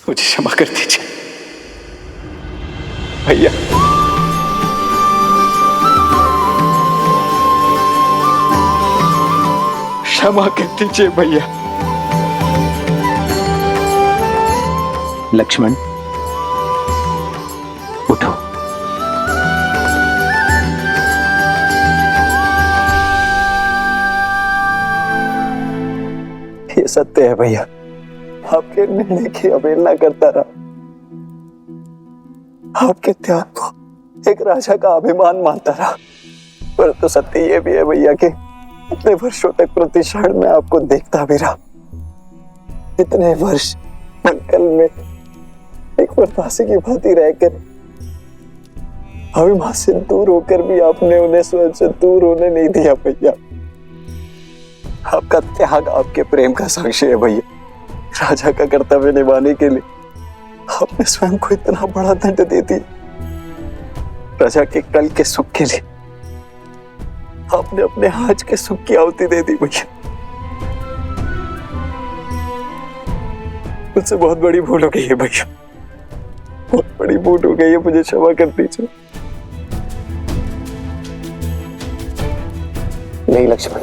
मुझे क्षमा कर दीजिए भैया। क्षमा कर दीजिए भैया। लक्ष्मण उठो। ये सत्य है भैया, आपके निर्णय की अवहेलना करता रहा। आपके त्याग को एक राजा का अभिमान मानता रहा। पर तो सत्य ये भी है भैया कि इतने वर्षों तक प्रतिक्षण में आपको देखता भी रहा। इतने वर्ष अंकल में एक प्रतासी की भांति रहकर अभिमान से दूर होकर भी आपने उन्हें स्वयं से दूर होने नहीं दिया भैया। आपका त्याग आपके प्रेम का साक्षी है भैया। राजा का कर्तव्य निभाने के लिए आपने स्वयं को इतना बड़ा दंड दे दिया। प्रजा के कल के सुख के लिए आपने अपने आज के सुख की आहुति दे दी भैया। मुझसे बहुत बड़ी भूल हो गई है भैया, बहुत बड़ी भूल हो गई है, मुझे क्षमा कर दीजिए। नहीं लक्ष्मण,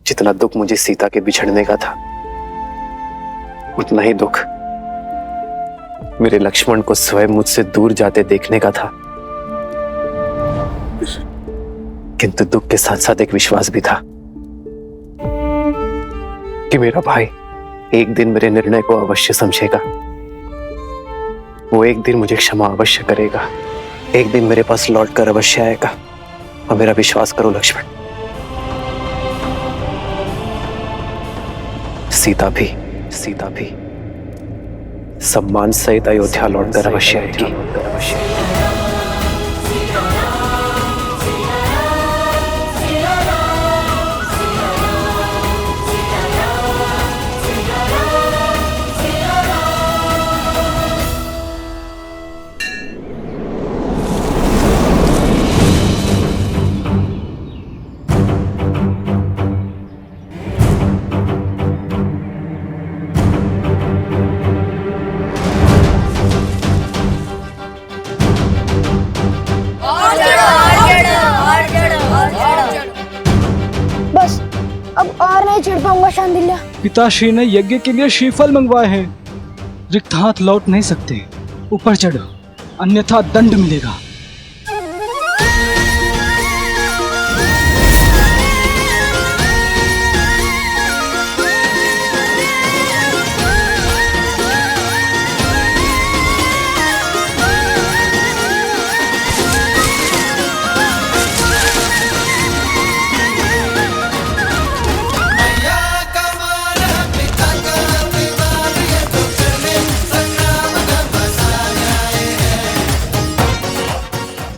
जितना दुख मुझे सीता के बिछड़ने का था उतना ही दुख मेरे लक्ष्मण को स्वयं मुझसे दूर जाते देखने का था। किंतु दुख के साथ साथ एक विश्वास भी था कि मेरा भाई एक दिन मेरे निर्णय को अवश्य समझेगा। वो एक दिन मुझे क्षमा अवश्य करेगा, एक दिन मेरे पास लौटकर अवश्य आएगा। और मेरा विश्वास करो लक्ष्मण, सीता भी सम्मान सहित अयोध्या लौटकर अवश्य आएगी। शांडिल्य, पिताश्री ने यज्ञ के लिए श्रीफल मंगवाए हैं। रिक्त हाथ लौट नहीं सकते। ऊपर चढ़ो, अन्यथा दंड मिलेगा।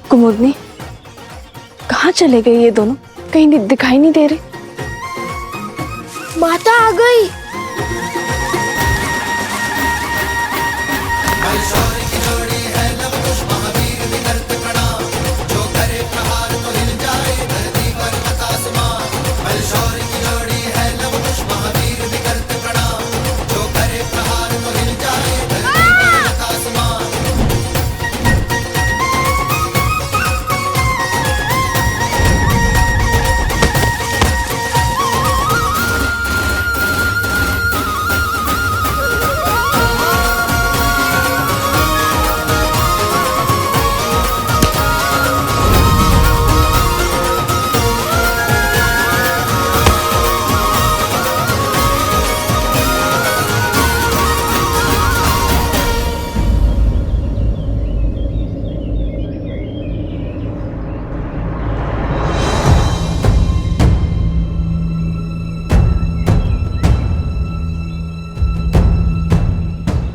कुमुदनी, कहाँ चले गए ये दोनों? कहीं दिखाई नहीं दे रहे। माता आ गई।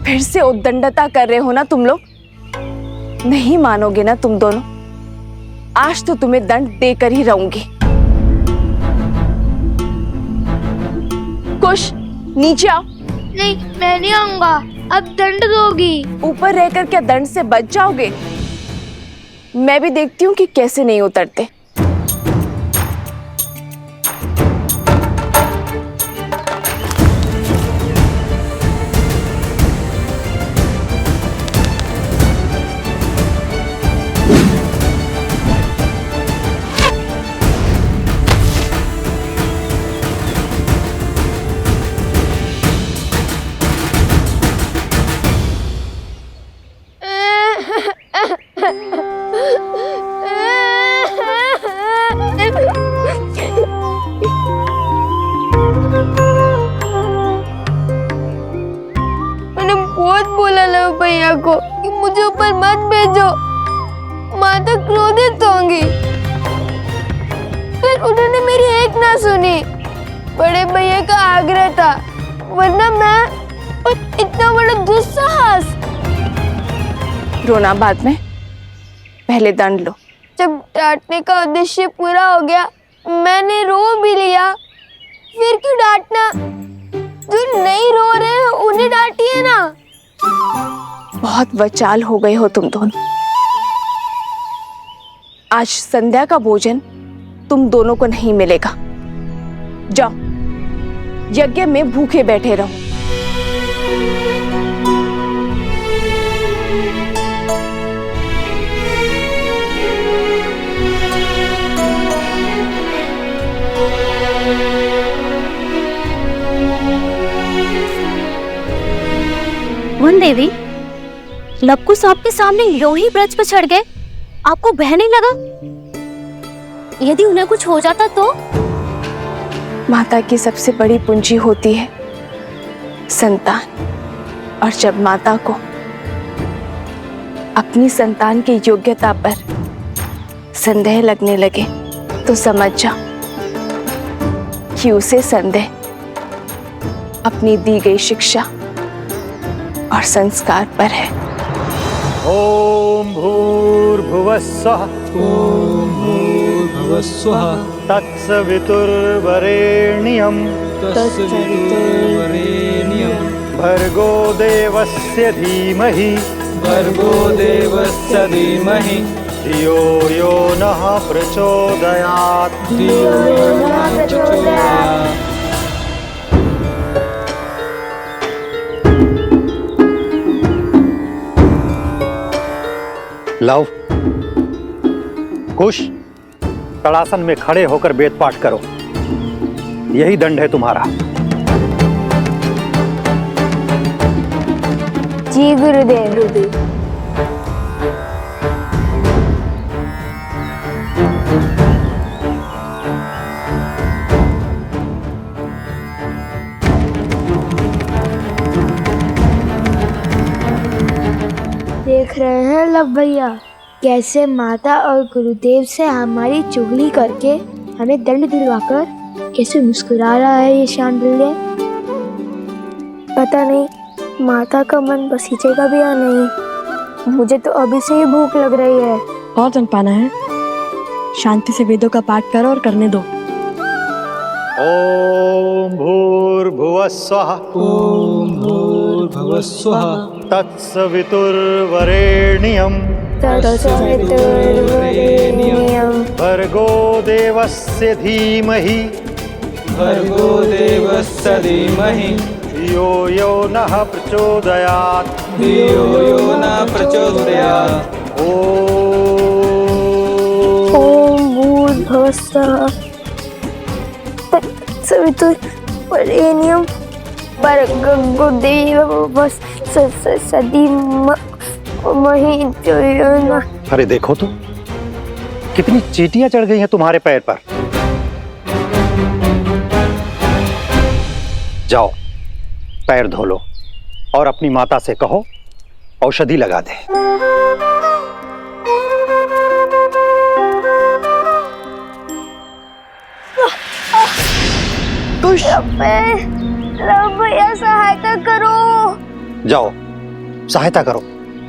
फिर से उद्दंडता कर रहे हो ना तुम लोग? नहीं मानोगे ना तुम दोनों? आज तो तुम्हें दंड देकर ही रहूंगी। कुश, नीचे आओ। नहीं, मैं नहीं आऊंगा। अब दंड दोगी। ऊपर रहकर क्या दंड से बच जाओगे? मैं भी देखती हूँ कि कैसे नहीं उतरते। पर मत भेजो, माता क्रोधित होंगी। फिर उन्होंने मेरी एक ना सुनी। बड़े भैया का आग्रह था, वरना मैं और इतना बड़ा दुस्साहस। रोना बाद में, पहले दंड लो। जब डांटने का उद्देश्य पूरा हो गया, मैंने रो भी लिया। फिर क्यों डांटना? जो नहीं रो रहे हैं उन्हें डांटिए ना। बहुत बचाल हो गए हो तुम दोनों। आज संध्या का भोजन तुम दोनों को नहीं मिलेगा। जाओ, यज्ञ में भूखे बैठे रहो। वन देवी, लवकुश आपके सामने यूं ही ब्रज पर चढ़ गए, आपको भय नहीं लगा? यदि उन्हें कुछ हो जाता तो? माता की सबसे बड़ी पूंजी होती है संतान, और जब माता को अपनी संतान की योग्यता पर संदेह लगने लगे तो समझ जाओ कि उसे संदेह अपनी दी गई शिक्षा और संस्कार पर है। ओम भूर्भुवस्सुः ओम भूर्भुवस्सुः तत्सवितुर्वरेण्यं तत्सवितुर्वरेण्यं भर्गो देवस्य धीमहि भर्गो देवस्य धीमहि धियो यो नः प्रचोदयात्। धियो यो नः प्रचोदयात्। लव, कुश, तड़ासन में खड़े होकर वेद पाठ करो। यही दंड है तुम्हारा। जी गुरुदेव। देख रहे हैं लव भैया, कैसे माता और गुरुदेव से हमारी चुगली करके हमें दंड दिलवाकर कैसे मुस्कुरा रहा है ये शांडिल्य। पता नहीं माता का मन बसीजेगा भी या नहीं। मुझे तो अभी से ही भूख लग रही है। और जन पाना है, शांति से वेदों का पाठ करो और करने दो। ओम भूर्भुवस्सुः ओम भूर्भुवस्सुः तत्सवितुर्वरेण्यं तत्सवितुर्वरेण्यं भर्गो देवस्य धीमहि भर्गो देवस्य धीमहि धियो यो नः प्रचोदयात्। धियो यो नः प्रचोदयात्। ओम भूर्भुवस्सुः तत्सवितुर्वरेण्यं भर्गो देवस्य धीमहि धियो यो नः। अरे देखो तो, कितनी चींटियां चढ़ गई हैं तुम्हारे पैर पर। जाओ, पैर धो लो और अपनी माता से कहो औषधि लगा दे। लव भैया सहायता करो। जाओ, सहायता करो।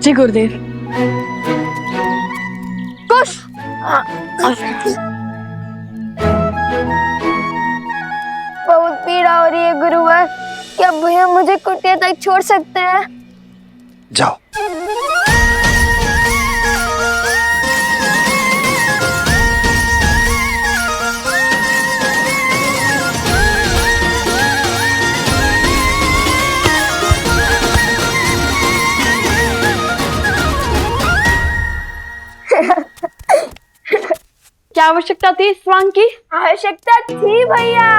जी गुरुदेव। कुश बहुत पीड़ा हो रही है गुरुवर। क्या भैया मुझे कुटिया तक छोड़ सकते हैं? जाओ। क्या आवश्यकता थी इस स्वांग की? आवश्यकता थी भैया।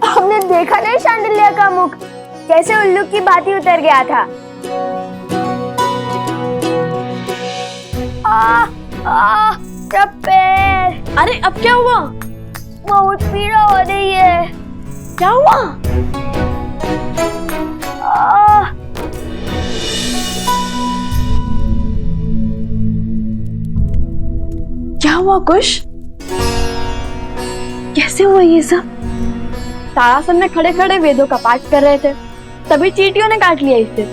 हमने देखा नहीं शांडिल्य का मुख कैसे उल्लू की भांति उतर गया था। मेरा पैर। अरे अब क्या हुआ? बहुत पीड़ा हो रही है। क्या हुआ? क्या हुआ कुश? कैसे हुआ ये सब? तारासन में खड़े खड़े वेदों का पाठ कर रहे थे, तभी चींटियों ने काट लिया इसे।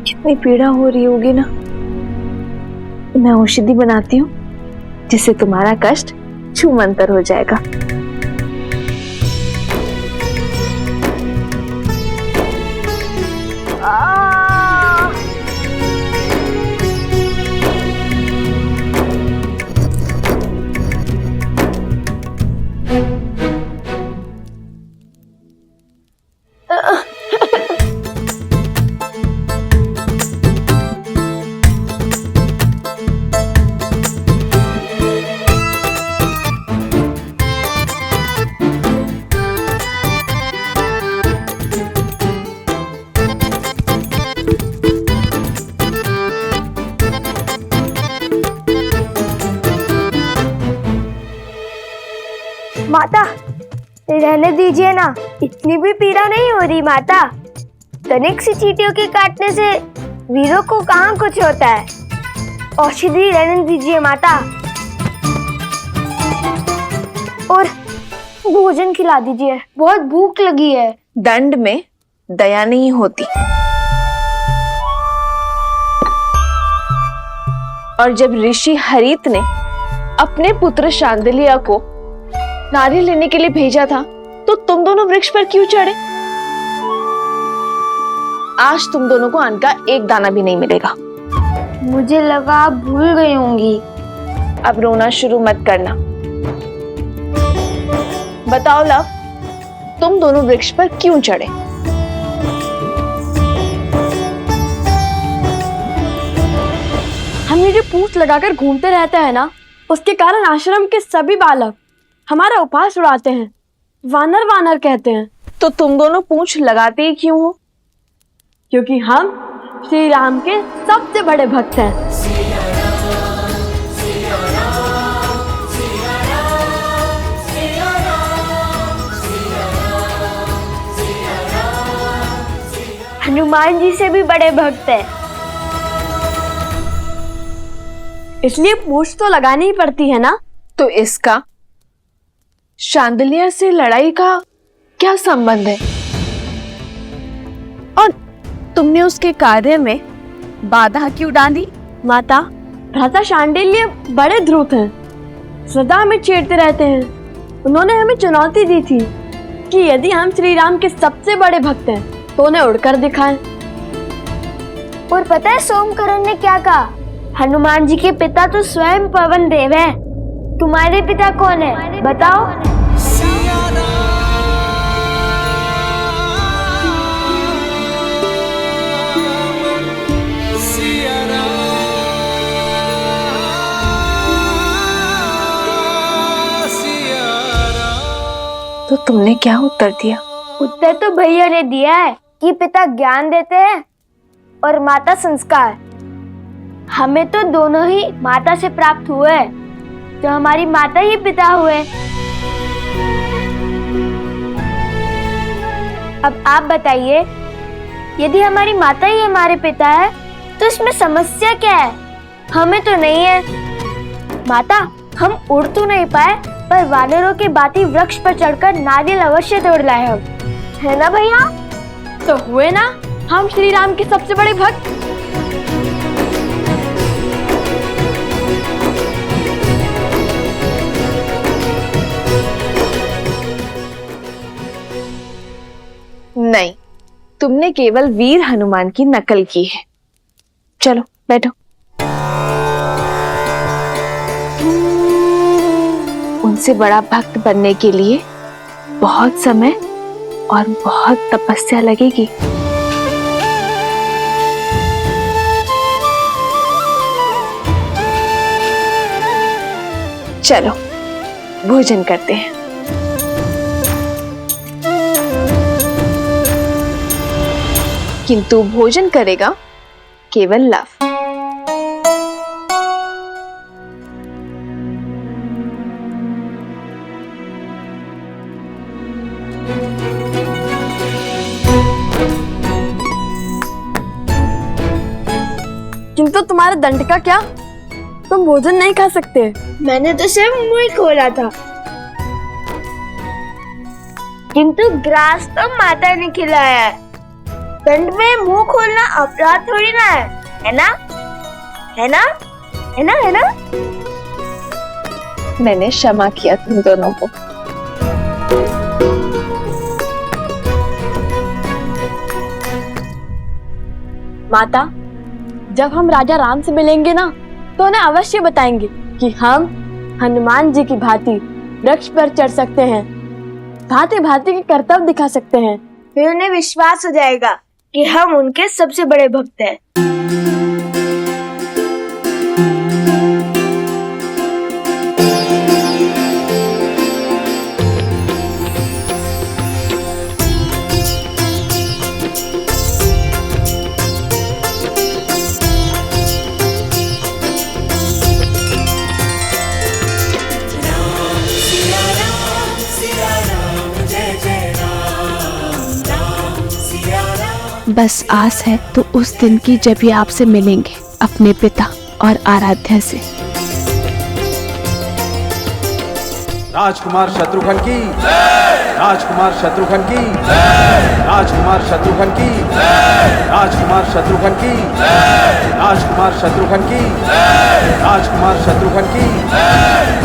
कितनी पीड़ा हो रही होगी ना। मैं औषधि बनाती हूँ जिससे तुम्हारा कष्ट छूमंतर हो जाएगा। माता, रहने दीजिए ना, इतनी भी पीड़ा नहीं हो रही माता। तनिक सी चींटियों के काटने से वीरों को कहाँ कुछ होता है। औषधि रहने दीजिए माता, और भोजन खिला दीजिए, बहुत भूख लगी है। दंड में दया नहीं होती। और जब ऋषि हरित ने अपने पुत्र शांडिल्य को नारियल लेने के लिए भेजा था, तो तुम दोनों वृक्ष पर क्यों चढ़े? आज तुम दोनों को अन्न का एक दाना भी नहीं मिलेगा। मुझे लगा आप भूल गई होंगी। अब रोना शुरू मत करना। बताओ लव, तुम दोनों वृक्ष पर क्यों चढ़े? हम ये जो पूंछ लगाकर घूमते रहते हैं ना, उसके कारण आश्रम के सभी बालक हमारा उपहास उड़ाते हैं, वानर वानर कहते हैं। तो तुम दोनों पूंछ लगाते ही क्यों हो? क्योंकि हम श्री राम के सबसे बड़े भक्त हैं। हनुमान जी से भी बड़े भक्त हैं। इसलिए पूंछ तो लगानी ही पड़ती है ना। तो इसका शांडिल्य से लड़ाई का क्या संबंध है? और तुमने उसके कार्य में बाधा क्यों डाली? माता, भ्राता शांडिल्य बड़े ध्रुत हैं, सदा हमें छेड़ते रहते हैं। उन्होंने हमें चुनौती दी थी कि यदि हम श्री राम के सबसे बड़े भक्त हैं तो उन्हें उड़कर दिखाएं। और पता है सोमकरण ने क्या कहा? हनुमान जी के पिता तो स्वयं पवन देव हैं। तुम्हारे पिता कौन है बताओ? तो तुमने क्या उत्तर दिया? उत्तर तो भैया ने दिया है कि पिता ज्ञान देते हैं और माता संस्कार। हमें तो दोनों ही माता से प्राप्त हुए, तो हमारी माता ही पिता हुए। अब आप बताइए, यदि हमारी माता ही हमारे पिता है तो इसमें समस्या क्या है? हमें तो नहीं है। माता, हम उड़ तो नहीं पाए, पर वानरों के बाती वृक्ष पर चढ़कर नारियल अवश्य तोड़ लाए हम, है ना भैया? तो हुए ना हम श्री राम के सबसे बड़े भक्त। नहीं, तुमने केवल वीर हनुमान की नकल की है। चलो बैठो। उनसे बड़ा भक्त बनने के लिए बहुत समय और बहुत तपस्या लगेगी। चलो भोजन करते हैं। किंतु भोजन करेगा केवल लव। किंतु तुम्हारे दंड का क्या? तुम भोजन नहीं खा सकते। मैंने तो सिर्फ मुंह ही खोला था, किंतु ग्रास तो माता ने खिलाया है। दंड में मुंह खोलना अपराध थोड़ी ना है ना? है ना? है ना? है ना? मैंने क्षमा किया तुम दोनों को। माता, जब हम राजा राम से मिलेंगे ना, तो उन्हें अवश्य बताएंगे कि हम हनुमान जी की भांति वृक्ष पर चढ़ सकते हैं, भांति भांति के कर्तव्य दिखा सकते हैं। फिर उन्हें विश्वास हो जाएगा कि हम उनके सबसे बड़े भक्त हैं। बस आस है तो उस दिन की जब ये आपसे मिलेंगे अपने पिता और आराध्या से। राजकुमार शत्रुघ्न की, राजकुमार शत्रुघ्न की, राजकुमार शत्रुघ्न की, राजकुमार शत्रुघ्न की, राजकुमार शत्रुघ्न की, राजकुमार शत्रुघ्न की,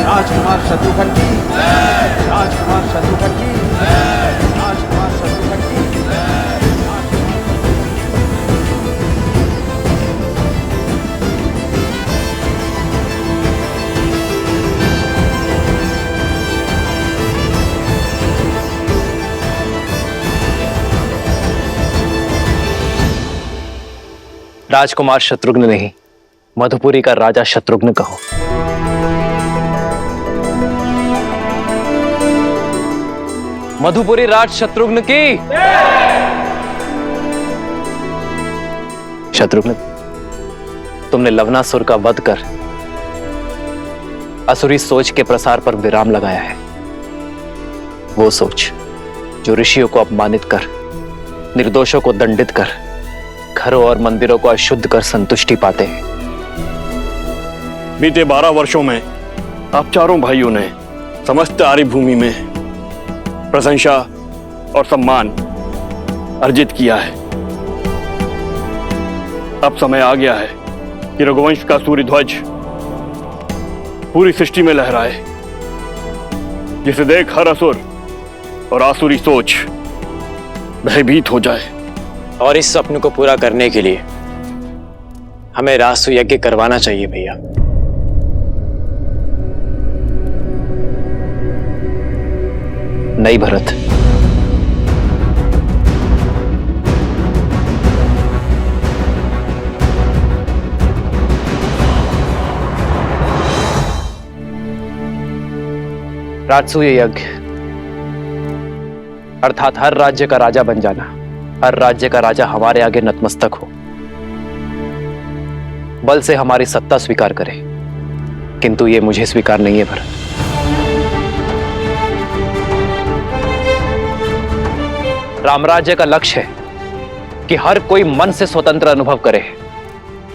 राजकुमार शत्रुघ्न की, राजकुमार शत्रुघ्न की, राजकुमार शत्रुघ्न की। राजकुमार शत्रुघ्न नहीं, मधुपुरी का राजा शत्रुघ्न कहो। मधुपुरी राज शत्रुघ्न की। शत्रुघ्न, तुमने लवनासुर का वध कर असुरी सोच के प्रसार पर विराम लगाया है। वो सोच जो ऋषियों को अपमानित कर, निर्दोषों को दंडित कर, घरों और मंदिरों को अशुद्ध कर संतुष्टि पाते हैं। बीते 12 वर्षों में आप चारों भाइयों ने समस्त आर्य भूमि में प्रशंसा और सम्मान अर्जित किया है। अब समय आ गया है कि रघुवंश का सूर्य ध्वज पूरी सृष्टि में लहराए, जिसे देख हर असुर और आसुरी सोच भयभीत हो जाए। और इस सपने को पूरा करने के लिए हमें रासु यज्ञ करवाना चाहिए भैया। नहीं भरत, राजसूय यज्ञ अर्थात हर राज्य का राजा बन जाना, हर राज्य का राजा हमारे आगे नतमस्तक हो, बल से हमारी सत्ता स्वीकार करे, किंतु ये मुझे स्वीकार नहीं है भरत। रामराज्य का लक्ष्य है कि हर कोई मन से स्वतंत्र अनुभव करे,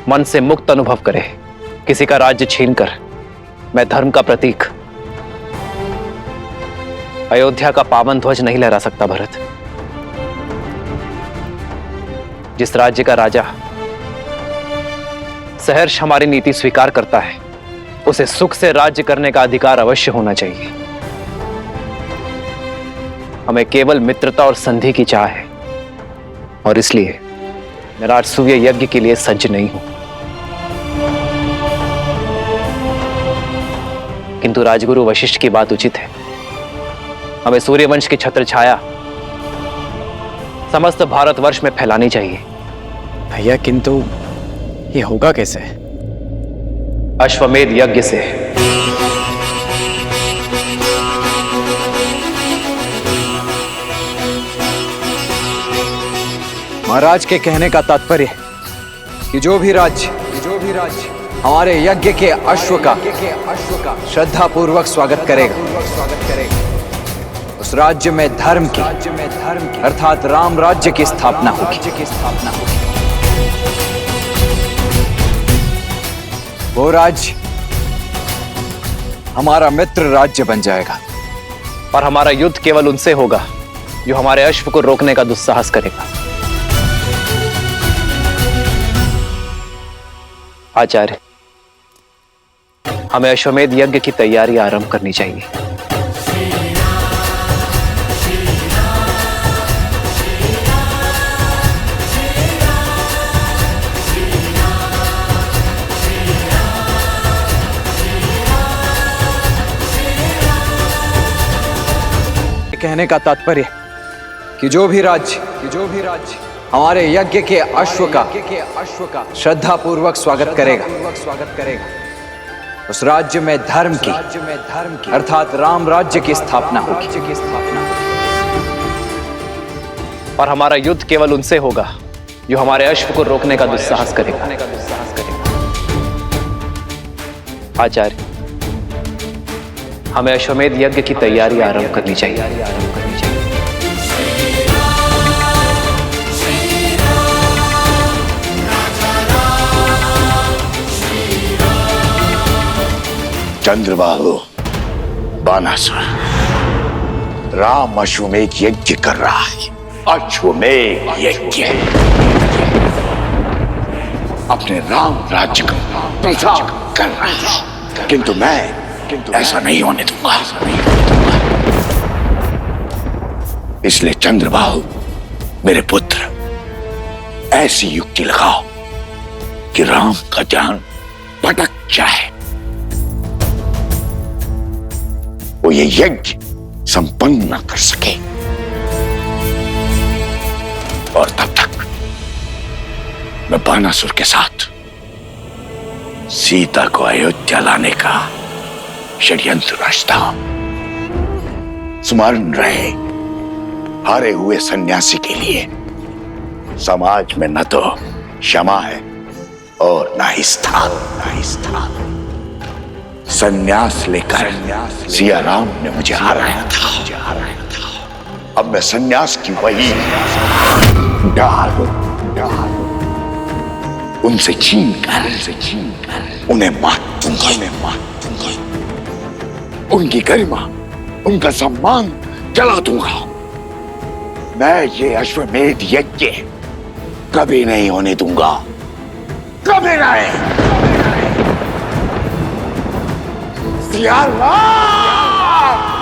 मन से मुक्त अनुभव करे। किसी का राज्य छीनकर मैं धर्म का प्रतीक अयोध्या का पावन ध्वज नहीं लहरा सकता भरत। जिस राज्य का राजा सहर्ष हमारी नीति स्वीकार करता है, उसे सुख से राज्य करने का अधिकार अवश्य होना चाहिए। हमें केवल मित्रता और संधि की चाह है, और इसलिए मैं राजसूय यज्ञ के लिए सज्ज नहीं हूं। किंतु राजगुरु वशिष्ठ की बात उचित है। हमें सूर्यवंश की छत्र छाया समस्त भारतवर्ष में फैलानी चाहिए। भैया, किंतु ये होगा कैसे? अश्वमेध यज्ञ से। महाराज के कहने का तात्पर्य कि जो भी राज्य हमारे यज्ञ के अश्व का श्रद्धा पूर्वक स्वागत करेगा, उस राज्य में धर्म की अर्थात राम राज्य की स्थापना होगी। वो राज्य हमारा मित्र राज्य बन जाएगा। और हमारा युद्ध केवल उनसे होगा जो हमारे अश्व को रोकने का दुस्साहस करेगा। आचार्य, हमें अश्वमेध यज्ञ की तैयारी आरंभ करनी चाहिए। कहने का तात्पर्य कि जो भी राज्य हमारे यज्ञ के अश्व का श्रद्धा पूर्वक स्वागत करेगा, उस राज्य में धर्म की अर्थात राम राज्य की स्थापना होगी। और हमारा युद्ध केवल उनसे होगा जो हमारे अश्व को रोकने का दुस्साहस करेगा। आचार्य, हमें अश्वमेध यज्ञ की तैयारी आरंभ करनी चाहिए। चंद्रबाहु, बानासुर, राम अश्वमेध यज्ञ कर रहा है। अश्वमेध यज्ञ अपने राम राज्य का प्रचार कर रहा है, किंतु मैं ऐसा नहीं होने दूंगा। इसलिए चंद्रबाहु, मेरे पुत्र, ऐसी युक्ति लगाओ कि राम का ध्यान भटक जाए, वो ये यज्ञ संपन्न न कर सके, और तब तक मैं बानासुर के साथ सीता को अयोध्या लाने का षड्यंत्र रचता हूं। स्मरण रहे, हारे हुए सन्यासी के लिए समाज में न तो क्षमा है और न ही स्थान। सन्यास लेकर सिया राम ने मुझे हराया था। अब मैं सन्यास की वही डाल उनसे छीन कर उन्हें मात दूंगा। उनकी गरिमा, उनका सम्मान जला दूंगा। मैं ये अश्वमेध यज्ञ कभी नहीं होने दूंगा, कभी नहीं। सिया राम!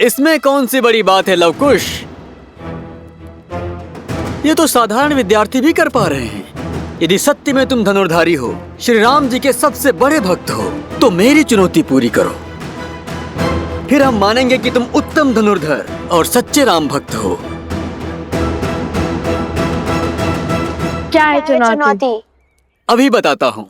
इसमें कौन सी बड़ी बात है लवकुश? ये तो साधारण विद्यार्थी भी कर पा रहे हैं। यदि सत्य में तुम धनुर्धारी हो, श्री राम जी के सबसे बड़े भक्त हो, तो मेरी चुनौती पूरी करो। फिर हम मानेंगे कि तुम उत्तम धनुर्धर और सच्चे राम भक्त हो। क्या है चुनौती? अभी बताता हूँ।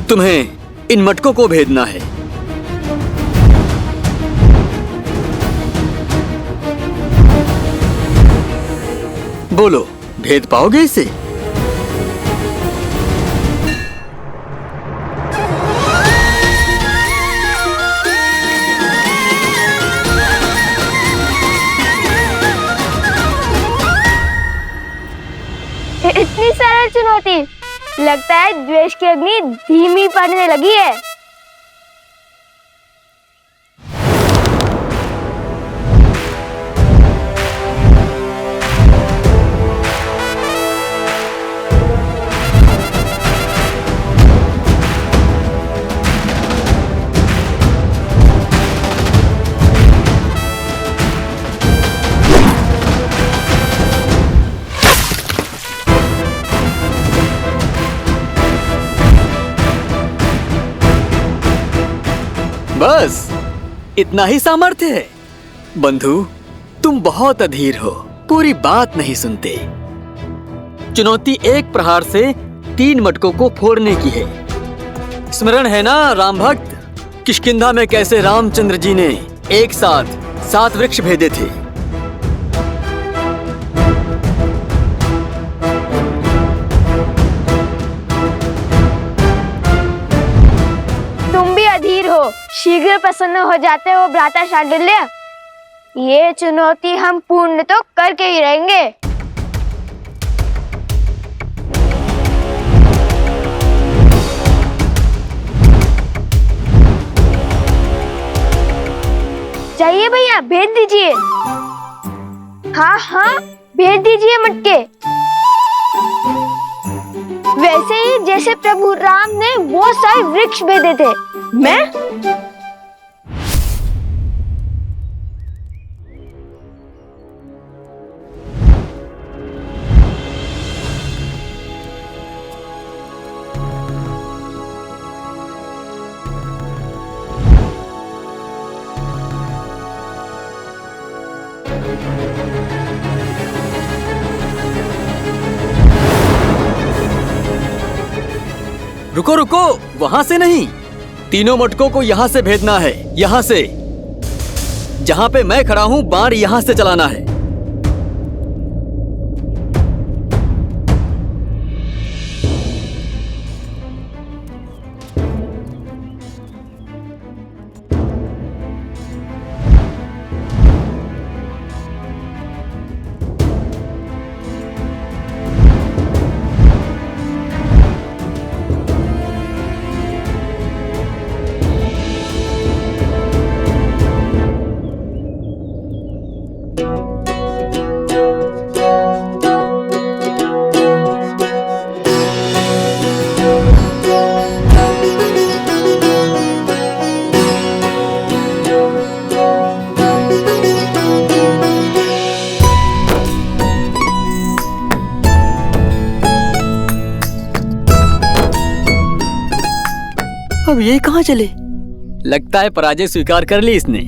तुम्हें इन मटकों को भेदना है। बोलो, भेद पाओगे इसे? इतनी सरल चुनौती, लगता है द्वेष की अग्नि धीमी पड़ने लगी है। बस इतना ही सामर्थ्य है। बंधु, तुम बहुत अधीर हो, पूरी बात नहीं सुनते। चुनौती एक प्रहार से 3 मटकों को फोड़ने की है। स्मरण है ना राम भक्त, किष्किंधा में कैसे रामचंद्र जी ने एक साथ 7 वृक्ष भेदे थे। तुम भी अधीर हो, शीघ्र प्रसन्न हो जाते हो भ्राता शांडिल्य। ये चुनौती हम पूर्ण तो करके ही रहेंगे। चाहिए भैया, भेज दीजिए। हाँ हाँ, भेज दीजिए मटके। वैसे ही जैसे प्रभु राम ने वो सारे वृक्ष भेजे थे। मैं रुको रुको, वहां से नहीं, तीनों मटकों को यहां से भेजना है। यहां से, जहां पे मैं खड़ा हूं, बाण यहां से चलाना है। अब ये कहाँ चले? लगता है पराजय स्वीकार कर ली इसने।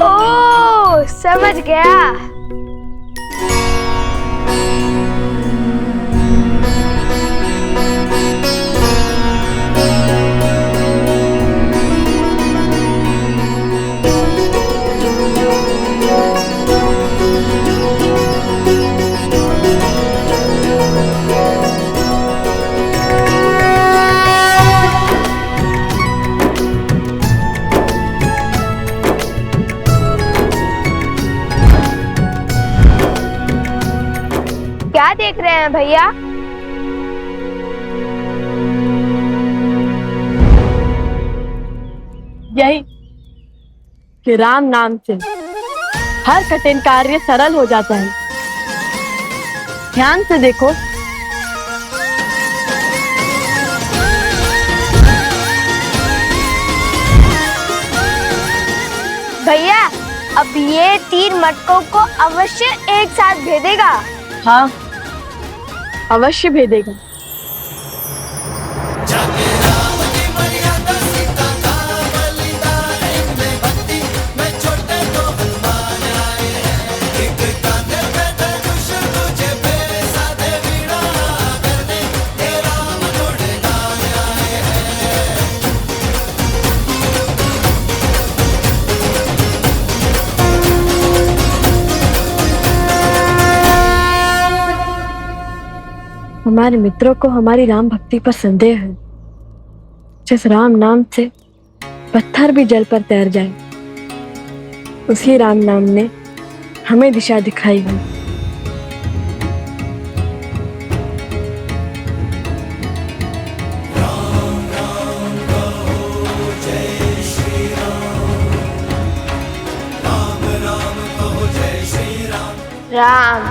ओह, समझ गया। क्या देख रहे हैं भैया? यही कि राम नाम से हर कठिन कार्य सरल हो जाता है। ध्यान से देखो। भैया, अब ये 3 मटकों को अवश्य एक साथ भेदेगा। हाँ, अवश्य भेदेगा। हमारे मित्रों को हमारी राम भक्ति पर संदेह है। जिस राम नाम से पत्थर भी जल पर तैर जाए, उसी राम नाम ने हमें दिशा दिखाई है। राम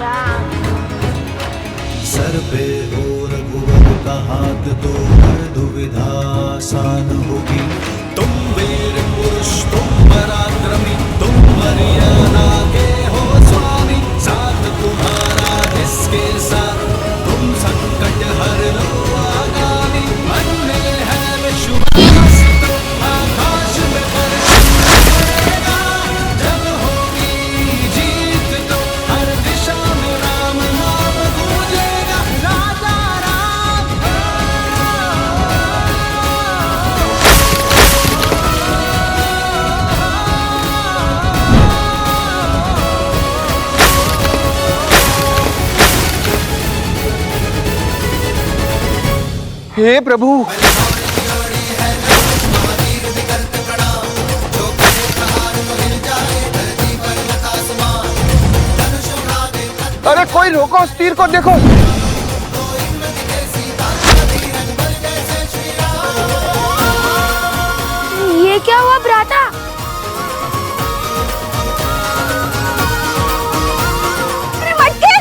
राम। सर पे हो रघुवर का हाथ तो हर दुविधा आसान होगी। तुम वीर पुरुष, तुम पराक्रमी, तुम मर्यादा के हो स्वामी, साथ तुम्हारा इस हे प्रभु, अरे कोई रोको उस तीर को, देखो। ये क्या हुआ भ्राता? अरे मटके!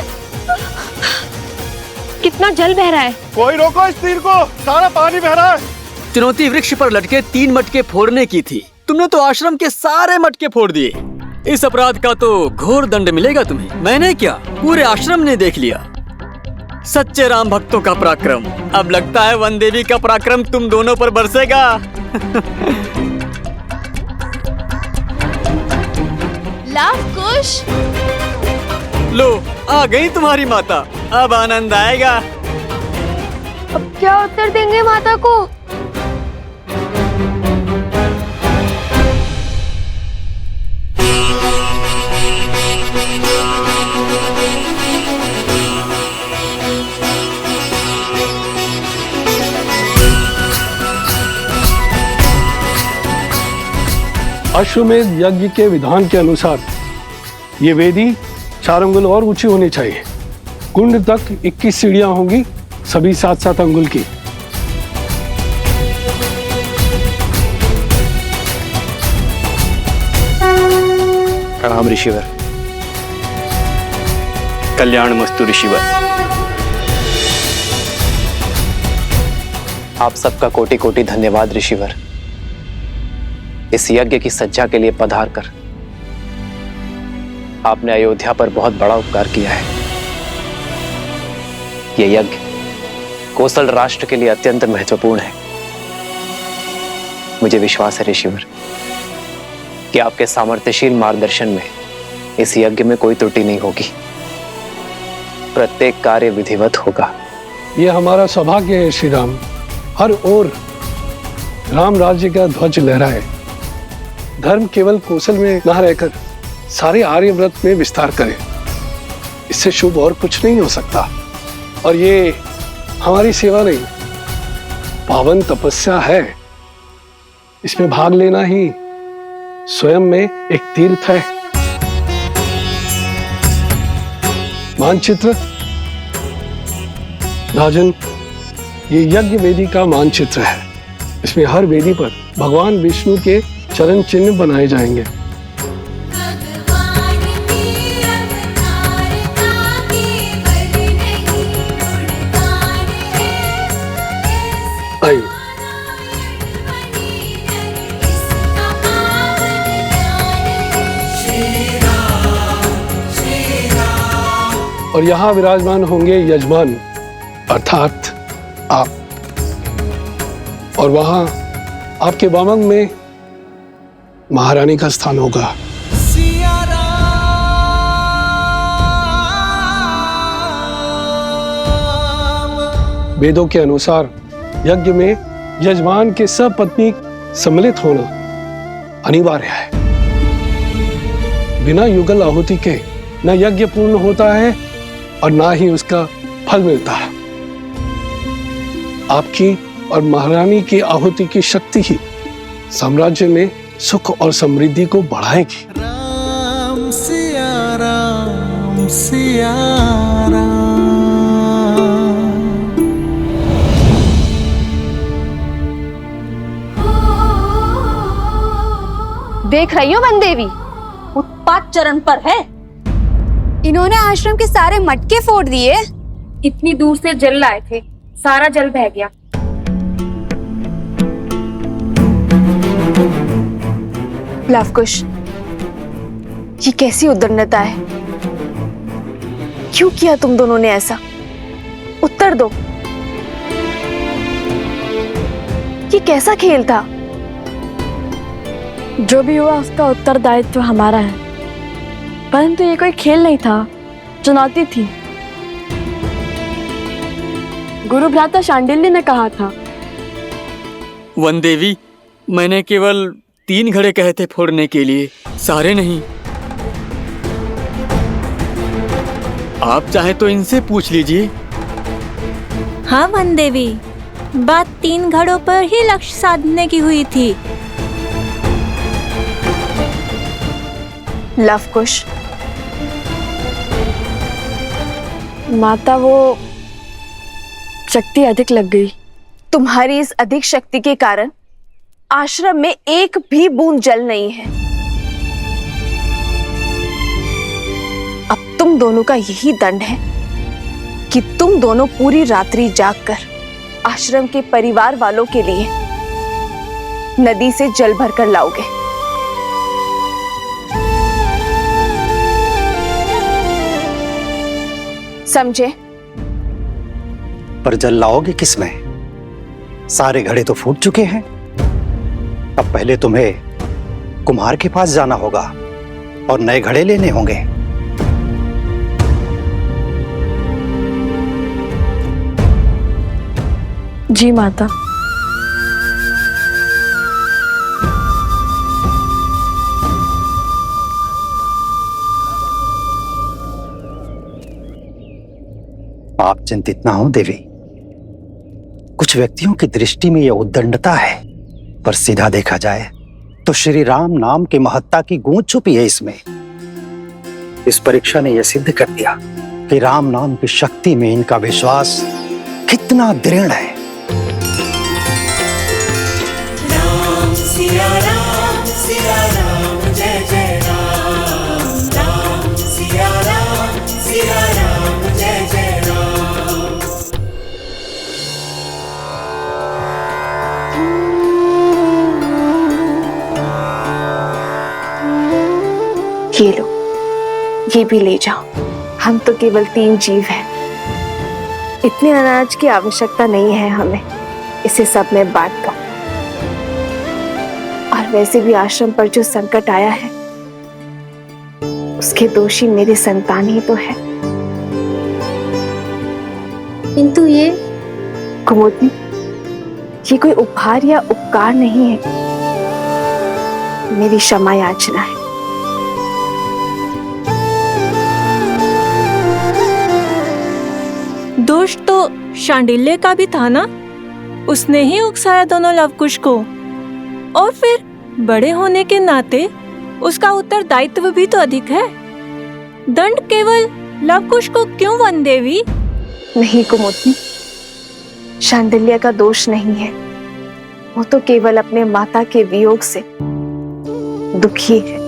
कितना जल बह रहा है। कोई रोको इस तीर को, सारा पानी बह रहा है। चुनौती वृक्ष पर लटके 3 मटके फोड़ने की थी, तुमने तो आश्रम के सारे मटके फोड़ दिए। इस अपराध का तो घोर दंड मिलेगा तुम्हें। मैंने क्या, पूरे आश्रम ने देख लिया। सच्चे राम भक्तों का पराक्रम। अब लगता है वन देवी का पराक्रम तुम दोनों पर बरसेगा। लव कुश, लो आ गई तुम्हारी माता, अब आनंद आएगा। अब क्या उत्तर देंगे माता को? अश्वमेध यज्ञ के विधान के अनुसार ये वेदी 4 अंगुल और ऊंची होनी चाहिए। कुंड तक 21 सीढ़ियां होंगी, सभी 7-7 अंगुल की। प्रणाम ऋषिवर। कल्याण मस्तु ऋषिवर। आप सबका कोटि कोटि धन्यवाद ऋषिवर। इस यज्ञ की सज्जा के लिए पधार कर आपने अयोध्या पर बहुत बड़ा उपकार किया है। यह यज्ञ कोसल राष्ट्र के लिए अत्यंत महत्वपूर्ण है। मुझे विश्वास है ऋषिवर कि आपके सामर्थ्यशील मार्गदर्शन में इस यज्ञ में कोई त्रुटि नहीं होगी, प्रत्येक कार्य विधिवत होगा। ये हमारा सौभाग्य है श्री राम, हर ओर राम राज्य का ध्वज लहराए। धर्म केवल कौशल में न रहकर सारे आर्यव्रत में विस्तार करे, इससे शुभ और कुछ नहीं हो सकता। और ये हमारी सेवा नहीं, पावन तपस्या है। इसमें भाग लेना ही स्वयं में एक तीर्थ है। मानचित्र राजन, ये यज्ञ वेदी का मानचित्र है। इसमें हर वेदी पर भगवान विष्णु के चरण चिन्ह बनाए जाएंगे। आइए। और यहाँ विराजमान होंगे यजमान अर्थात आप, और वहां आपके वामंग में महारानी का स्थान होगा। वेदों के अनुसार यज्ञ में यजमान के सपत्नी सम्मिलित होना अनिवार्य है। बिना युगल आहुति के न यज्ञ पूर्ण होता है और ना ही उसका फल मिलता है। आपकी और महारानी की आहुति की शक्ति ही साम्राज्य में सुख और समृद्धि को बढ़ाएगी। राम सिया राम सिया राम। देख रही हो वन देवी, उत्पात चरण पर है। इन्होंने आश्रम के सारे मटके फोड़ दिए। इतनी दूर से जल लाए थे, सारा जल बह गया। लवकुश, ये कैसी उद्दंडता है? क्यों किया तुम दोनों ने ऐसा? उत्तर दो। ये कैसा खेल था? जो भी हुआ उसका उत्तरदायित्व हमारा है, परंतु ये कोई खेल नहीं था, चुनौती थी। गुरु भ्राता शांडिल्य ने कहा था। वन देवी, मैंने केवल 3 घड़े कहे थे फोड़ने के लिए, सारे नहीं। आप चाहे तो इनसे पूछ लीजिए। हाँ वन देवी, बात 3 घड़ों पर ही लक्ष्य साधने की हुई थी। लवकुश, माता वो शक्ति अधिक लग गई। तुम्हारी इस अधिक शक्ति के कारण आश्रम में एक भी बूंद जल नहीं है। अब तुम दोनों का यही दंड है कि तुम दोनों पूरी रात्रि जागकर आश्रम के परिवार वालों के लिए नदी से जल भरकर लाओगे। समझे? पर जल लाओगे किसमें? सारे घड़े तो फूट चुके हैं। अब पहले तुम्हें कुम्हार के पास जाना होगा और नए घड़े लेने होंगे। जी माता। आप चिंतित ना हो देवी। कुछ व्यक्तियों की दृष्टि में यह उद्दंडता है, पर सीधा देखा जाए तो श्री राम नाम की महत्ता की गूंज छुपी है इसमें। इस परीक्षा ने यह सिद्ध कर दिया कि राम नाम की शक्ति में इनका विश्वास कितना दृढ़ है। राम सिया राम जय जय राम। राम सिया राम जय जय राम। ये लो, ये भी ले जाओ। हम तो केवल 3 जीव हैं। इतने अनाज की आवश्यकता नहीं है हमें, इसे सब में बांट दो। और वैसे भी आश्रम पर जो संकट आया है उसके दोषी मेरी संतान ही तो है। किंतु ये कुमुदनी, ये कोई उपहार या उपकार नहीं है, मेरी क्षमा याचना है। दोष तो शांडिल्य का भी था ना, उसने ही उकसाया दोनों लवकुश को, और फिर बड़े होने के नाते उसका उत्तरदायित्व भी तो अधिक है। दंड केवल लवकुश को क्यों वन देवी? नहीं कुमुदनी, शांडिल्य का दोष नहीं है। वो तो केवल अपने माता के वियोग से दुखी है।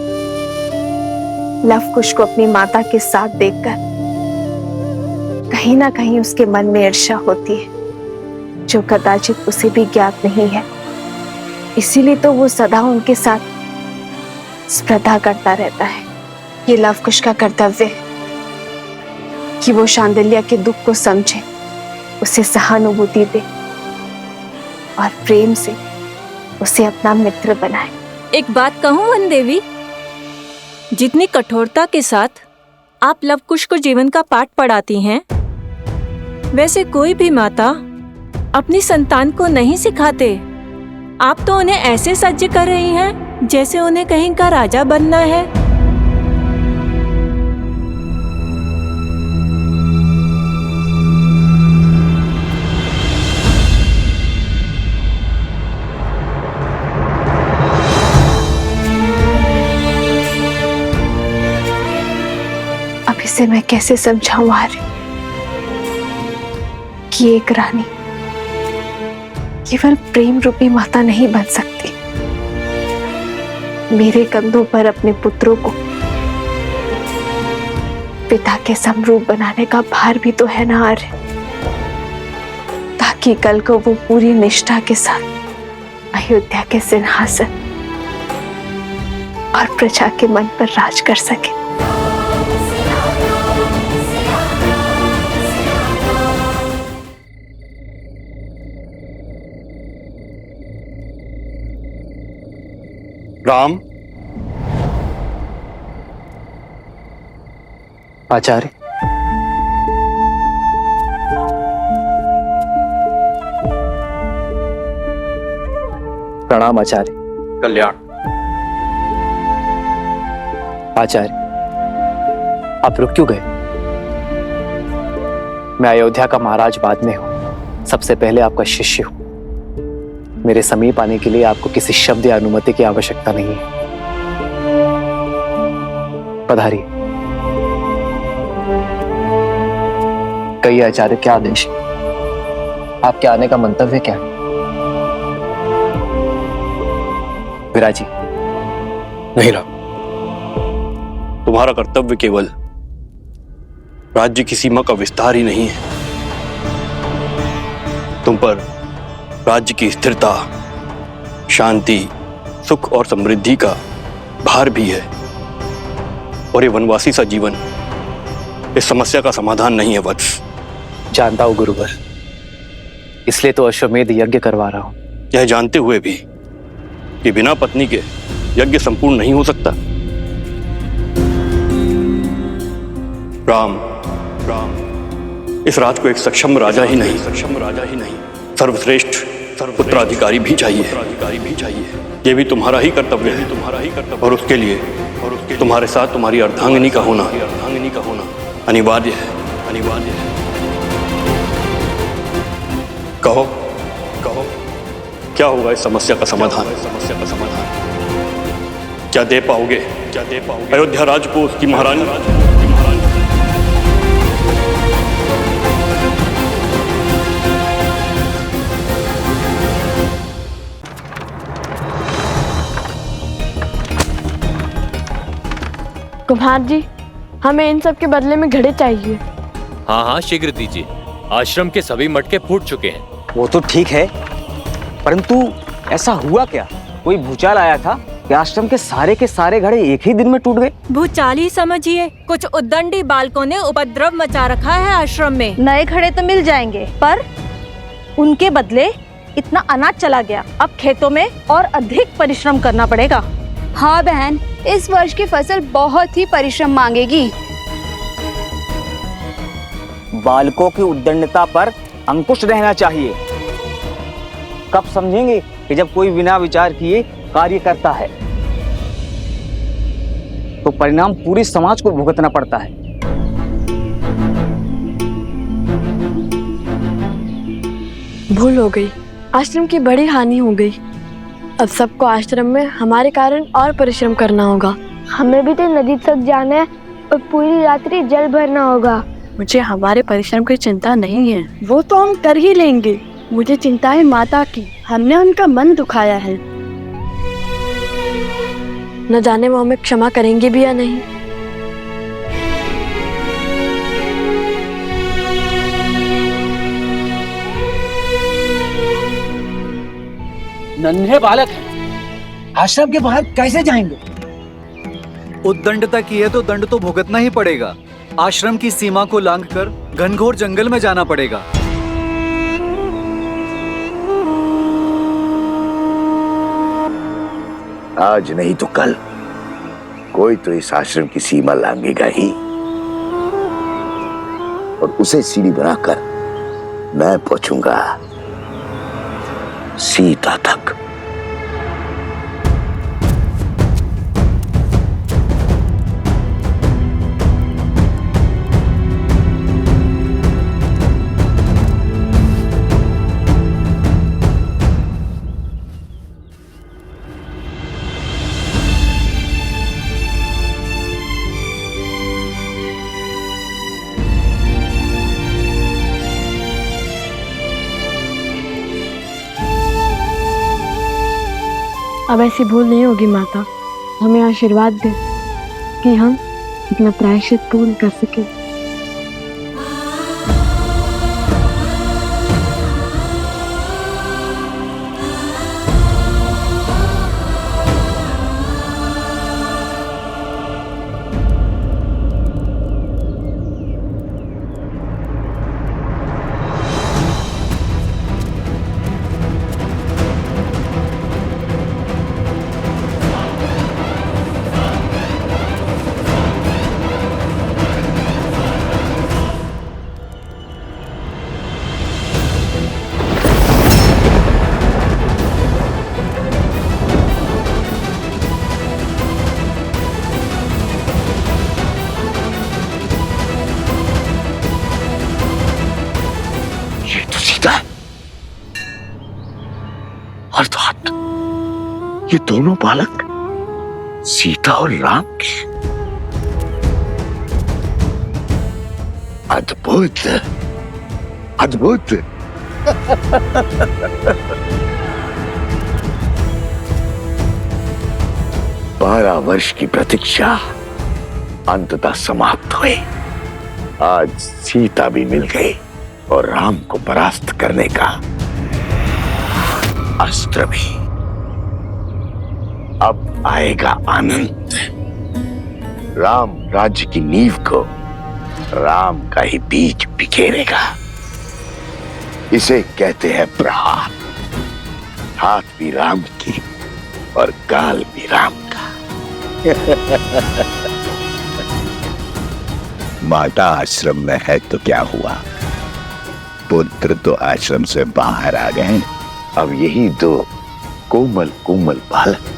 लवकुश को अपनी माता के साथ देखकर कहीं ना कहीं उसके मन में ईर्ष्या होती है, जो कदाचित उसे भी ज्ञात नहीं है। इसीलिए तो वो सदा उनके साथ स्पर्धा करता रहता है। ये लवकुश का कर्तव्य है कि वो शांडिल्य के दुख को समझे, उसे सहानुभूति दे और प्रेम से उसे अपना मित्र बनाए। एक बात कहूं वन देवी, जितनी कठोरता के साथ आप लवकुश को जीवन का पाठ पढ़ाती हैं, वैसे कोई भी माता अपनी संतान को नहीं सिखाते। आप तो उन्हें ऐसे सज्ज कर रही हैं जैसे उन्हें कहीं का राजा बनना है। अब इसे मैं कैसे समझाऊं आर्य कि एक रानी केवल प्रेम रूपी माता नहीं बन सकती। मेरे कंधों पर अपने पुत्रों को पिता के समरूप बनाने का भार भी तो है ना आर्य, ताकि कल को वो पूरी निष्ठा के साथ अयोध्या के सिंहासन और प्रजा के मन पर राज कर सके। राम। आचार्य, प्रणाम आचार्य। कल्याण। आचार्य, आप रुक क्यों गए? मैं अयोध्या का महाराज बाद में हूं, सबसे पहले आपका शिष्य हूं। मेरे समीप आने के लिए आपको किसी शब्द या अनुमति की आवश्यकता नहीं है। पधारिए। कई आचार्य, क्या आदेश? आपके आने का मंतव्य क्या है? विराजी। नहीं राम, तुम्हारा कर्तव्य केवल राज्य की सीमा का विस्तार ही नहीं है, तुम पर राज्य की स्थिरता, शांति, सुख और समृद्धि का भार भी है। और ये वनवासी सा जीवन इस समस्या का समाधान नहीं है वत्स। जानता हूं गुरुवर, इसलिए तो अश्वमेध यज्ञ करवा रहा हूं। यह जानते हुए भी कि बिना पत्नी के यज्ञ संपूर्ण नहीं हो सकता। राम, इस राज को एक सक्षम राजा ही नहीं, सर्वश्रेष्ठ पुत्राधिकारी भी चाहिए। ये भी तुम्हारा ही कर्तव्य है। और उसके लिए तुम्हारे साथ तुम्हारी अर्धांगिनी का होना अनिवार्य है। कहो, क्या होगा इस समस्या का समाधान? क्या दे पाओगे अयोध्या राज को उसकी महारानी? कुम्हार जी, हमें इन सब के बदले में घड़े चाहिए। हाँ हाँ, शीघ्र दीजिए। आश्रम के सभी मटके फूट चुके हैं। वो तो ठीक है, परंतु ऐसा हुआ क्या? कोई भूचाल आया था कि आश्रम के सारे घड़े एक ही दिन में टूट गए? भूचाल ही समझिए। कुछ उद्दंडी बालकों ने उपद्रव मचा रखा है आश्रम में। नए घड़े तो मिल जाएंगे, पर उनके बदले इतना अनाज चला गया। अब खेतों में और अधिक परिश्रम करना पड़ेगा। हाँ बहन, इस वर्ष की फसल बहुत ही परिश्रम मांगेगी। बालकों की उद्दंडता पर अंकुश रहना चाहिए। कब समझेंगे कि जब कोई बिना विचार किए कार्य करता है तो परिणाम पूरी समाज को भुगतना पड़ता है। भूल हो गई, आश्रम की बड़ी हानि हो गई। अब सबको आश्रम में हमारे कारण और परिश्रम करना होगा। हमें भी तो नदी तक जाना है और पूरी रात्रि जल भरना होगा। मुझे हमारे परिश्रम की चिंता नहीं है, वो तो हम कर ही लेंगे। मुझे चिंता है माता की, हमने उनका मन दुखाया है। न जाने वो हमें क्षमा करेंगे भी या नहीं। नन्हे बालक हैं, आश्रम के बाहर कैसे जाएंगे? उद्दंडता की है तो दंड तो भुगतना ही पड़ेगा। आश्रम की सीमा को लांघकर घनघोर जंगल में जाना पड़ेगा। आज नहीं तो कल कोई तो इस आश्रम की सीमा लांघेगा ही, और उसे सीढ़ी बनाकर मैं पहुंचूंगा सीता तक। अब ऐसी भूल नहीं होगी माता। हमें आशीर्वाद दे कि हम अपना प्रायश्चित पूर्ण कर सके। ये दोनों बालक सीता और राम के। अद्भुत, अद्भुत। 12 वर्ष की प्रतीक्षा अंततः समाप्त हुई। आज सीता भी मिल गई और राम को परास्त करने का अस्त्र भी। अब आएगा आनंद। राम राज्य की नींव को राम का ही बीज बिखेरेगा। इसे कहते हैं प्रहार। हाथ भी राम की और गाल भी राम का। माता आश्रम में है तो क्या हुआ, पुत्र तो आश्रम से बाहर आ गए। अब यही दो कोमल कोमल बालक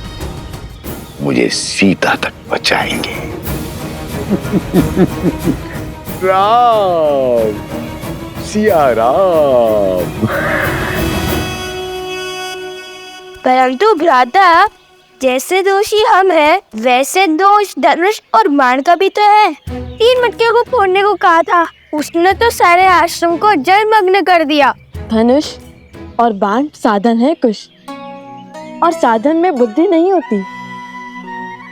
मुझे सीता तक बचाएंगे। राम, सिया राम। परंतु भ्राता, जैसे दोषी हम हैं, वैसे दोष धनुष और बाण का भी तो है। 3 मटके को फोड़ने को कहा था, उसने तो सारे आश्रम को जलमग्न कर दिया। धनुष और बाण साधन है कुश, और साधन में बुद्धि नहीं होती।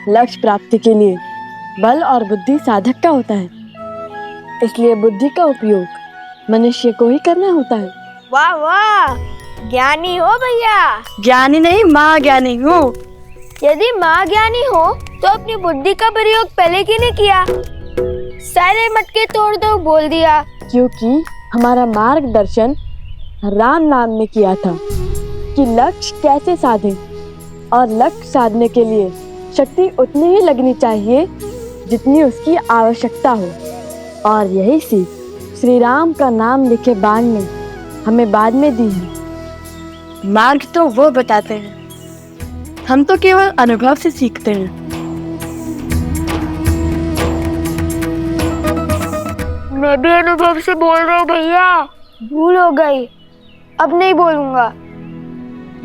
लक्ष्य प्राप्ति के लिए बल और बुद्धि साधक का होता है, इसलिए बुद्धि का उपयोग मनुष्य को ही करना होता है। वाह वाह, ज्ञानी हो भैया। ज्ञानी नहीं, माँ ज्ञानी हूँ। यदि माँ ज्ञानी हो तो अपनी बुद्धि का प्रयोग पहले क्यों नहीं किया? सारे मटके तोड़ दो बोल दिया। क्योंकि हमारा मार्गदर्शन राम नाम ने किया था कि लक्ष्य कैसे साधें, और लक्ष्य साधने के लिए शक्ति उतनी ही लगनी चाहिए जितनी उसकी आवश्यकता हो। और यही सीख श्री राम का नाम लिखे बाण ने हमें बाद में दी है। मार्ग तो वो बताते हैं, हम तो केवल अनुभव से सीखते हैं। मैं भी अनुभव से बोल रहा हूँ भैया। भूल हो गई, अब नहीं बोलूंगा।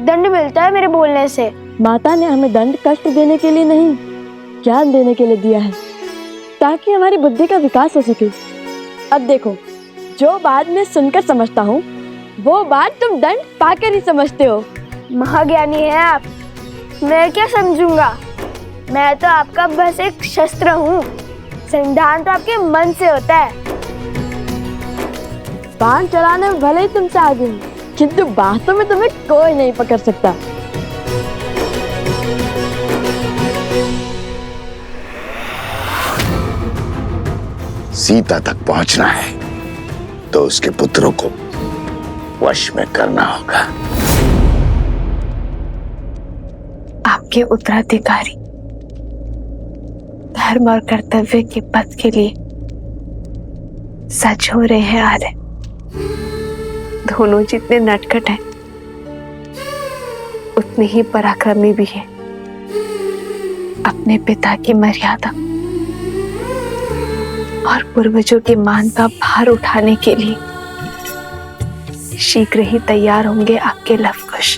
दंड मिलता है मेरे बोलने से। माता ने हमें दंड कष्ट देने के लिए नहीं, ज्ञान देने के लिए दिया है, ताकि हमारी बुद्धि का विकास हो सके। अब देखो, जो बात मैं सुनकर समझता हूँ वो बात तुम दंड पाकर ही समझते हो। महाज्ञानी है आप, मैं क्या समझूंगा? मैं तो आपका बस एक शस्त्र हूँ। संधान तो आपके मन से होता है। बाण चलाने में भले ही तुमसे आगे हूँ, किंतु बातों में तुम्हें कोई नहीं पकड़ सकता। सीता तक पहुंचना है तो उसके पुत्रों को वश में करना होगा। आपके उत्तराधिकारी धर्म और कर्तव्य के पथ के लिए सच हो रहे हैं आर्य। दोनों जितने नटखट हैं उतने ही पराक्रमी भी हैं। अपने पिता की मर्यादा और पूर्वजों के मान का भार उठाने के लिए शीघ्र ही तैयार होंगे आपके लवकुश।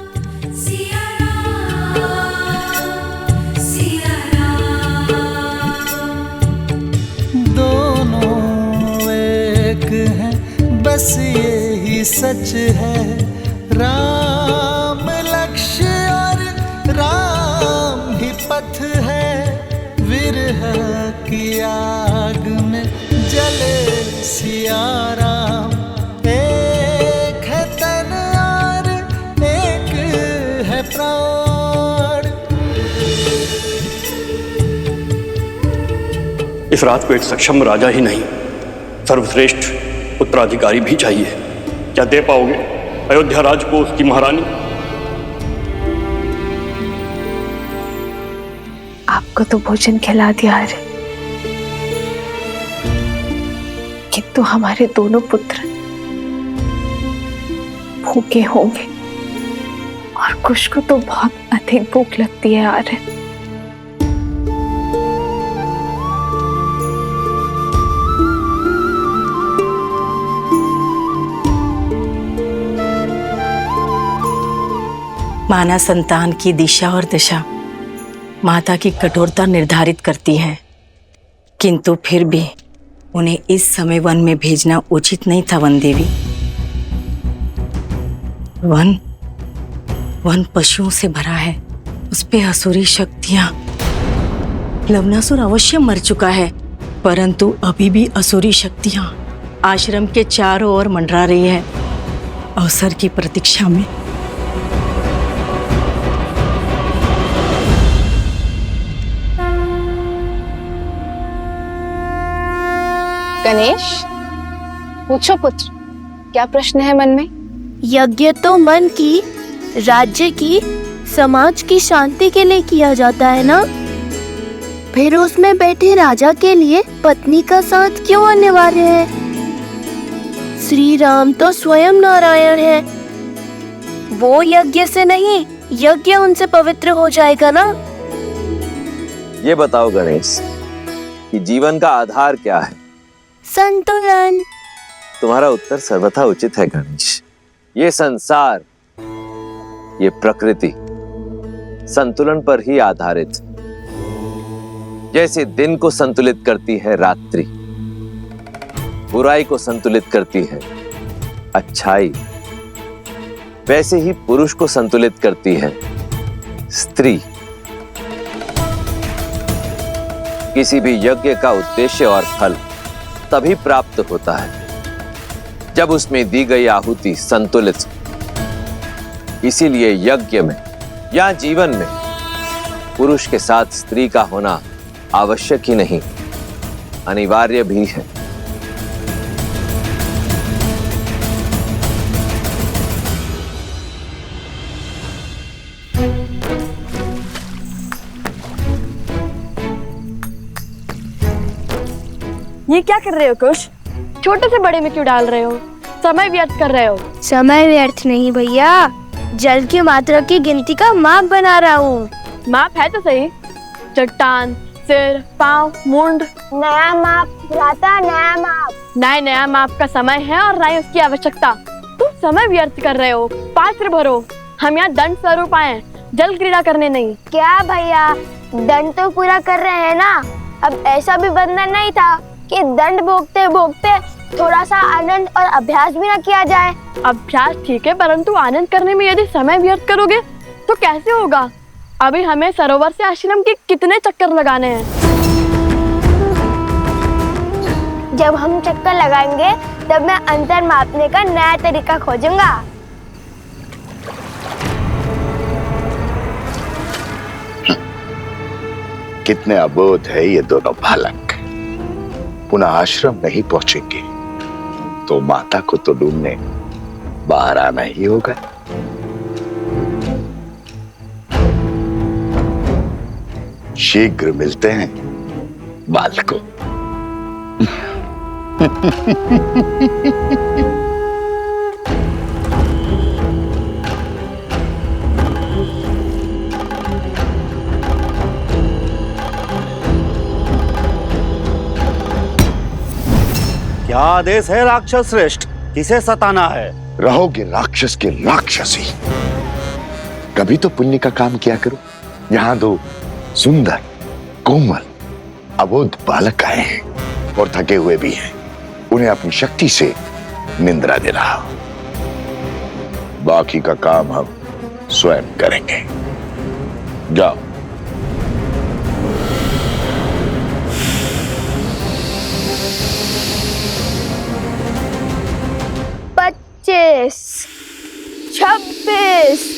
दोनों एक हैं, बस यही सच है। राम लक्ष्य और राम ही पथ है। विरह की आग में जले सिया राम। एक है तन और एक है प्राण। इस रात को एक सक्षम राजा ही नहीं, सर्वश्रेष्ठ उत्तराधिकारी भी चाहिए। क्या दे पाओगे अयोध्या राज को उसकी महारानी? आपको तो भोजन खिला दिया है, किंतु हमारे दोनों पुत्र भूखे होंगे और कुश को तो बहुत अधिक भूख लगती है आर्य। माना संतान की दिशा और दशा माता की कठोरता निर्धारित करती है, किंतु फिर भी उन्हें इस समय वन में भेजना उचित नहीं था। वन देवी, वन पशुओं से भरा है, उस पे असुरी शक्तियां। लवनासुर अवश्य मर चुका है, परंतु अभी भी असुरी शक्तियां आश्रम के चारों ओर मंडरा रही है, अवसर की प्रतीक्षा में। गणेश, पूछो पुत्र, क्या प्रश्न है मन में? यज्ञ तो मन की, राज्य की, समाज की शांति के लिए किया जाता है ना, फिर उसमें बैठे राजा के लिए पत्नी का साथ क्यों अनिवार्य है? श्री राम तो स्वयं नारायण है, वो यज्ञ से नहीं, यज्ञ उनसे पवित्र हो जाएगा ना। ये बताओ गणेश कि जीवन का आधार क्या है? संतुलन। तुम्हारा उत्तर सर्वथा उचित है गणेश। ये संसार, ये प्रकृति संतुलन पर ही आधारित। जैसे दिन को संतुलित करती है रात्रि, बुराई को संतुलित करती है अच्छाई, वैसे ही पुरुष को संतुलित करती है स्त्री। किसी भी यज्ञ का उद्देश्य और फल तभी प्राप्त होता है जब उसमें दी गई आहुति संतुलित। इसीलिए यज्ञ में या जीवन में पुरुष के साथ स्त्री का होना आवश्यक ही नहीं, अनिवार्य भी है। ये क्या कर रहे हो कुश? छोटे से बड़े में क्यों डाल रहे हो? समय व्यर्थ कर रहे हो। समय व्यर्थ नहीं भैया, जल की मात्रा की गिनती का माप बना रहा हूँ। माप है तो सही, चट्टान, सिर, पाँव, मुंड। नया माप भ्राता, नया माप। नया माप का समय है और ना ही उसकी आवश्यकता। तुम समय व्यर्थ कर रहे हो। पात्र भरो, हम यहाँ दंड स्वरूप आए, जल क्रीड़ा करने नहीं। क्या भैया, दंड तो पूरा कर रहे हैं ना। अब ऐसा भी बंधन नहीं था कि दंड भोगते भोगते थोड़ा सा आनंद और अभ्यास भी ना किया जाए। अभ्यास ठीक है, परंतु आनंद करने में यदि समय व्यर्थ करोगे तो कैसे होगा? अभी हमें सरोवर से आश्रम के कितने चक्कर लगाने हैं। जब हम चक्कर लगाएंगे तब मैं अंतर मापने का नया तरीका खोजूंगा। कितने अबोध है ये दोनों बालक। पुनः आश्रम नहीं पहुंचेंगे तो माता को तो ढूंढने बाहर आना ही होगा। शीघ्र मिलते हैं बालकों। क्या आदेश है राक्षस श्रेष्ठ? किसे सताना है? रहोगे राक्षस के राक्षसी। कभी तो पुण्य का काम किया करो। यहाँ दो सुंदर कोमल अबोध बालक आए हैं और थके हुए भी हैं। उन्हें अपनी शक्ति से निंद्रा दे रहा हूं। बाकी का काम हम स्वयं करेंगे। जाओ। पच्चीस, 26,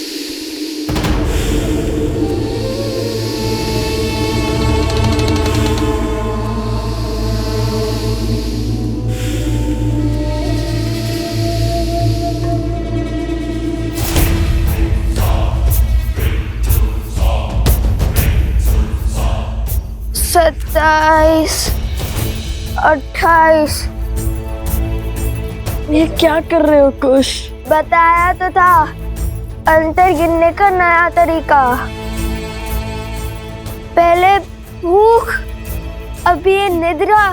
सत्ताईस, 28। ये क्या कर रहे हो कुश? बताया तो था, अंतर गिनने का नया तरीका। पहले भूख, अभी ये निद्रा।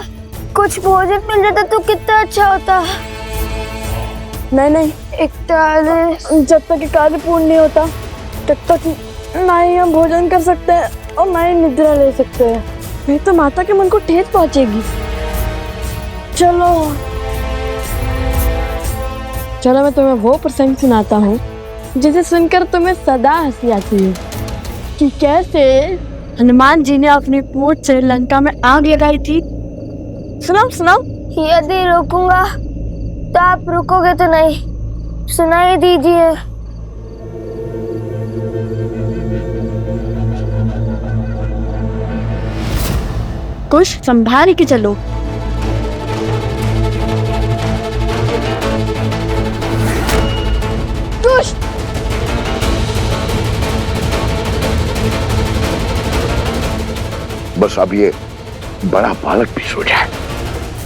कुछ भोजन मिल जाता तो कितना अच्छा होता। नहीं, 41। जब तक ये कार्य पूर्ण नहीं होता तब तक ना ही हम भोजन कर सकते हैं और ना ही निद्रा ले सकते हैं। नहीं तो माता के मन को ठेस पहुंचेगी। चलो चलो, मैं तुम्हें वो प्रसंग सुनाता हूँ जिसे सुनकर तुम्हें सदा हंसी आती है कि कैसे हनुमान जी ने अपनी पूंछ से लंका में आग लगाई थी। सुनाओ सुनाओ। यदि रोकूंगा तो आप रुकोगे तो नहीं, सुनाई दीजिए। कुछ संभाल के चलो। कुछ बस अब ये बड़ा बालक भी सो जाए।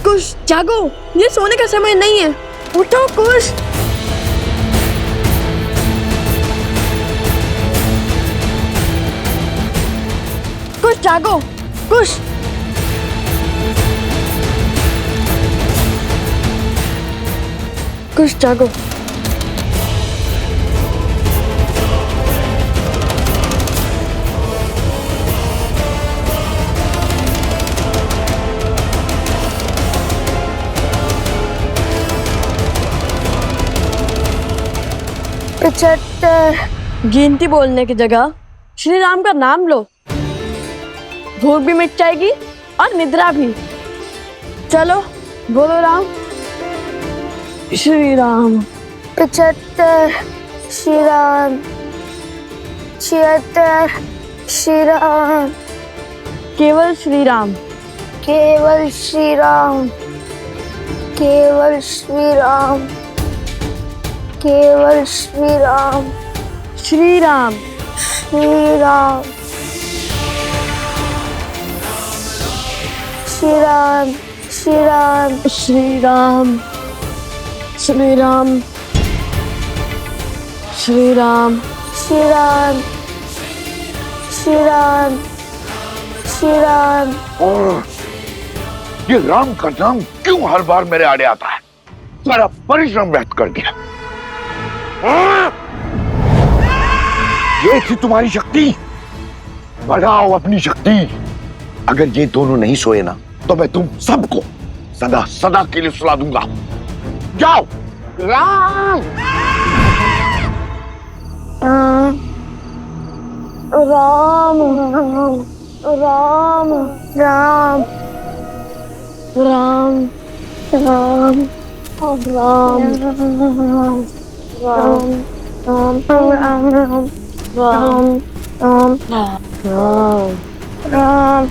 कुछ जागो, ये सोने का समय नहीं है। उठो कुछ। कुछ जागो, कुछ। कुछ जागो। गिनती बोलने की जगह श्री राम का नाम लो, भूख भी मिट जाएगी और निद्रा भी। चलो बोलो राम। श्री राम। 75 श्री राम। 76 श्री राम। केवल श्री राम। केवल श्री राम। केवल श्री राम। केवल श्री राम। श्री राम। श्री राम। श्री राम। श्री राम। श्री राम। श्री राम। श्री राम। श्री राम। श्री राम। श्री राम। ये राम का नाम क्यों हर बार मेरे आड़े आता है? सारा परिश्रम व्यर्थ कर दिया। ये थी तुम्हारी शक्ति, बढ़ाओ अपनी शक्ति। अगर ये दोनों नहीं सोए ना तो मैं तुम सबको सदा सदा के लिए सुला दूंगा। जाओ। राम। राम। राम। राम। राम। राम। राम।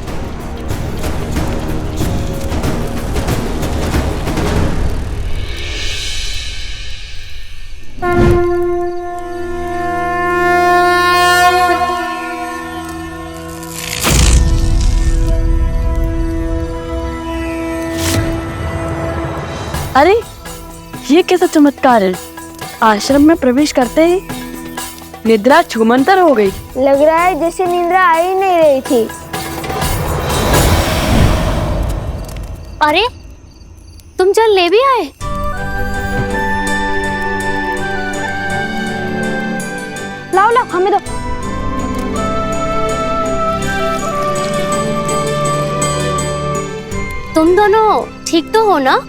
अरे ये कैसा चमत्कार है। आश्रम में प्रवेश करते ही निद्रा छूमंतर हो गई। लग रहा है जैसे निद्रा आ ही नहीं रही थी। अरे तुम जल ले भी आए? लाओ लाओ, हमें दो। तुम दोनों ठीक तो हो ना?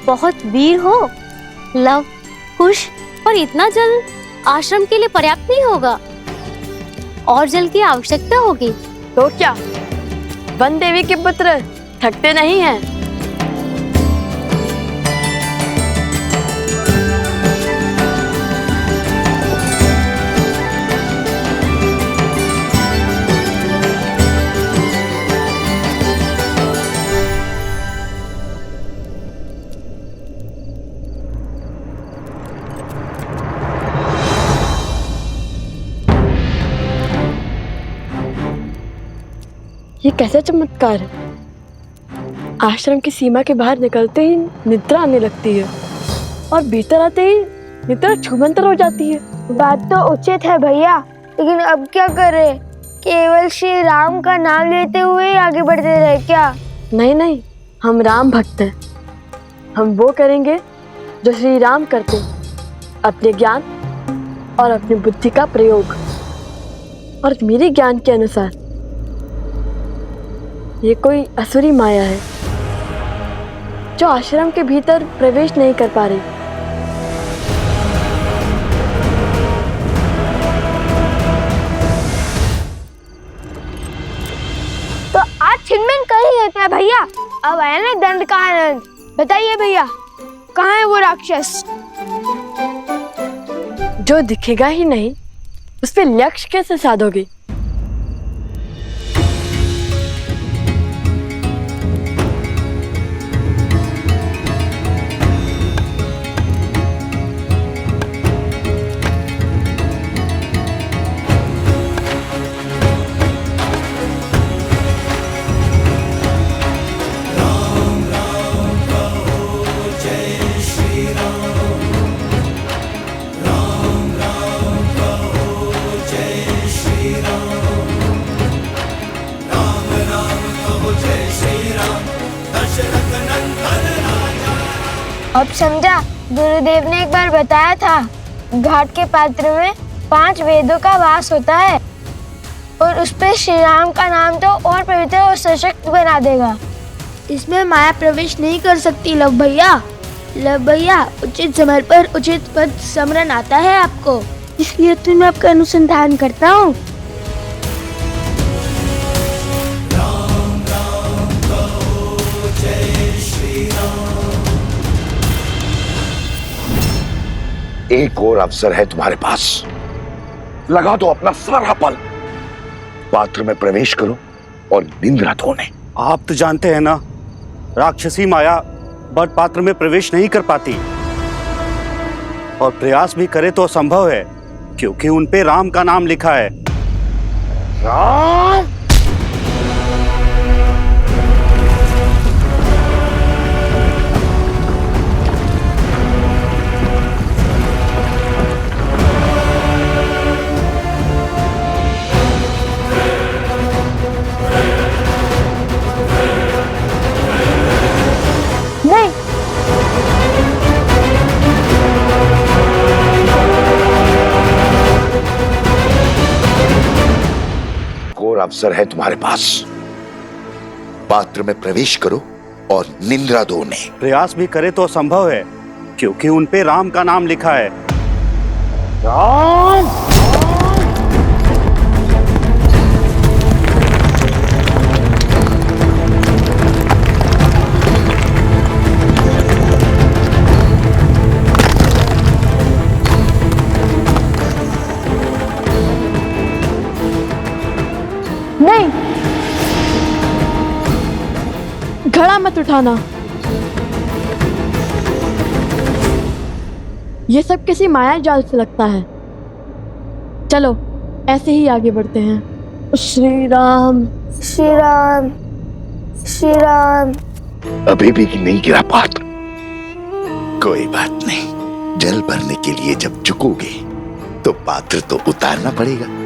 बहुत वीर हो। लव, कुश, पर इतना जल आश्रम के लिए पर्याप्त नहीं होगा, और जल की आवश्यकता होगी। तो क्या वन देवी के पुत्र थकते नहीं हैं? ये कैसा चमत्कार है। आश्रम की सीमा के बाहर निकलते ही निद्रा आने लगती है और भीतर आते ही निद्रा छूमंतर हो जाती है। बात तो उचित है भैया, लेकिन अब क्या करें? केवल श्री राम का नाम लेते हुए आगे बढ़ते रहे क्या? नहीं नहीं, हम राम भक्त हैं। हम वो करेंगे जो श्री राम करते, अपने ज्ञान और अपनी बुद्धि का प्रयोग। और मेरे ज्ञान के अनुसार ये कोई असुरी माया है जो आश्रम के भीतर प्रवेश नहीं कर पा रही। तो आज छिनमिन कर ही लेते हैं भैया। अब आया ना दंड का आनंद। बताइए भैया, कहाँ है वो राक्षस? जो दिखेगा ही नहीं उस पे लक्ष्य कैसे साधोगे? अब समझा, गुरुदेव ने एक बार बताया था घाट के पात्र में 5 वेदों का वास होता है और उस पे श्री राम का नाम तो और पवित्र और सशक्त बना देगा। इसमें माया प्रवेश नहीं कर सकती लव भैया। लव भैया, उचित समय पर उचित पद स्मरण आता है आपको, इसलिए तो मैं आपका अनुसंधान करता हूँ। एक और अवसर है तुम्हारे पास, लगा दो अपना सारा बल, पात्र में प्रवेश करो और निंद्रा धोने। आप तो जानते हैं ना, राक्षसी माया बट पात्र में प्रवेश नहीं कर पाती और प्रयास भी करे तो असंभव है, क्योंकि उन पे राम का नाम लिखा है। राम? अवसर है तुम्हारे पास, पात्र में प्रवेश करो और निंद्रा दो उन्हें। प्रयास भी करे तो असंभव है, क्योंकि उन पे राम का नाम लिखा है। राम? नहीं, घड़ा मत उठाना। ये सब किसी माया जाल से लगता है। चलो ऐसे ही आगे बढ़ते हैं। श्री राम, श्री राम, श्री राम। अभी भी नहीं गिरा पात्र। कोई बात नहीं, जल भरने के लिए जब झुकोगे तो पात्र तो उतारना पड़ेगा।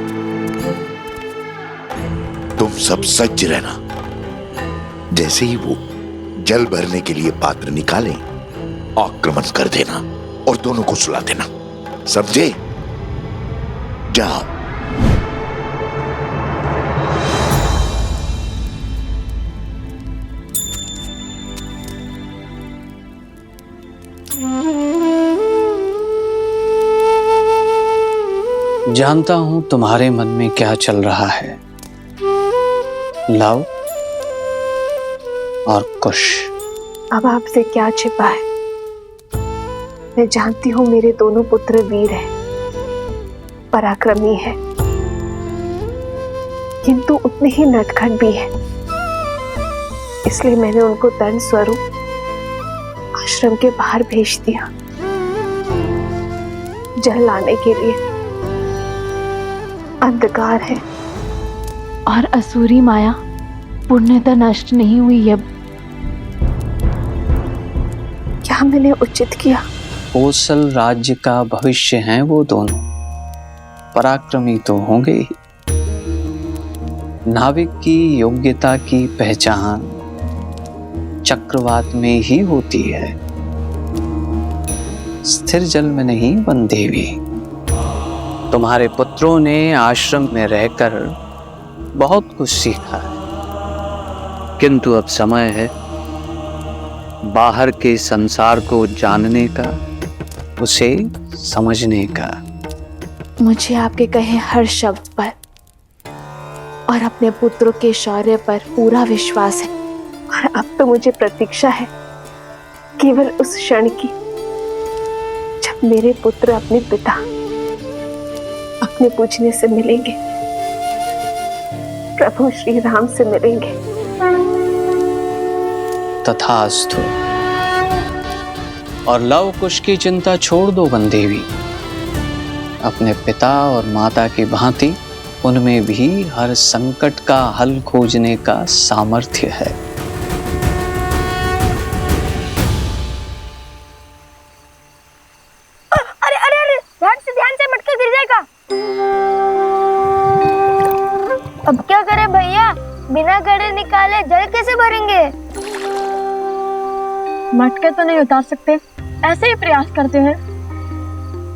तुम सब सज्ज रहना, जैसे ही वो जल भरने के लिए पात्र निकालें, आक्रमण कर देना और दोनों को सुला देना, समझे? जाओ। जानता हूं तुम्हारे मन में क्या चल रहा है, लव और कुश। अब आपसे क्या छिपा है? मैं जानती हूँ मेरे दोनों पुत्र वीर हैं, पराक्रमी हैं, किंतु उतने ही नटखट भी हैं। इसलिए मैंने उनको दंड स्वरूप आश्रम के बाहर भेज दिया, जल लाने के लिए। अंधकार है और असुरी माया पूर्णतः नष्ट नहीं हुई। अब क्या मैंने उचित किया? कोसल राज्य का भविष्य हैं वो दोनों, पराक्रमी तो होंगे ही। नाविक की योग्यता की पहचान चक्रवात में ही होती है, स्थिर जल में नहीं, वन देवी। तुम्हारे पुत्रों ने आश्रम में रहकर बहुत कुछ सीखा है, किंतु अब समय है बाहर के संसार को जानने का, उसे समझने का। मुझे आपके कहे हर शब्द पर और अपने पुत्रों के शौर्य पर पूरा विश्वास है, और अब तो मुझे प्रतीक्षा है केवल उस क्षण की जब मेरे पुत्र अपने पिता, अपने पूजने से मिलेंगे, प्रभु श्री राम से मिलेंगे। तथास्तु। और लव कुश की चिंता छोड़ दो वन देवी। अपने पिता और माता की भांति उनमें भी हर संकट का हल खोजने का सामर्थ्य है। अरे अरे अरे, ध्यान से मटका गिर जाएगा। अब क्या करें भैया, बिना घड़े निकाले जल कैसे भरेंगे? मटके तो नहीं उतार सकते, ऐसे ही प्रयास करते हैं।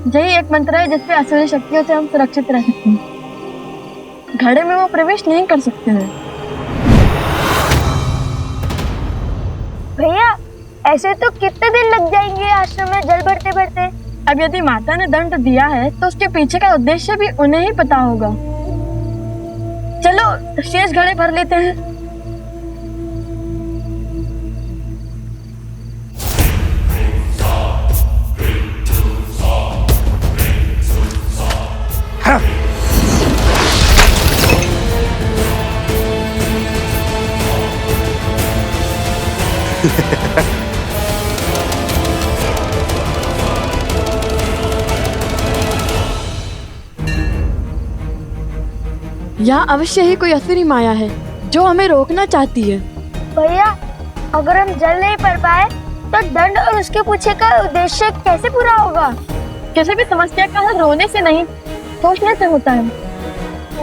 यही एक मंत्र है जिससे असुरी शक्तियों से हम सुरक्षित रह सकते हैं। घड़े में वो प्रवेश नहीं कर सकते हैं। भैया ऐसे तो कितने दिन लग जाएंगे आश्रम में जल भरते भरते? अब यदि माता ने दंड दिया है तो उसके पीछे का उद्देश्य भी उन्हें ही पता होगा। चलो शेष घड़े भर लेते हैं। यहाँ अवश्य ही कोई असुरी माया है जो हमें रोकना चाहती है। भैया अगर हम जल नहीं भर पाए तो दंड और उसके पीछे का उद्देश्य कैसे पूरा होगा? किसी भी समस्या का हल रोने से नहीं, सोचने से होता है।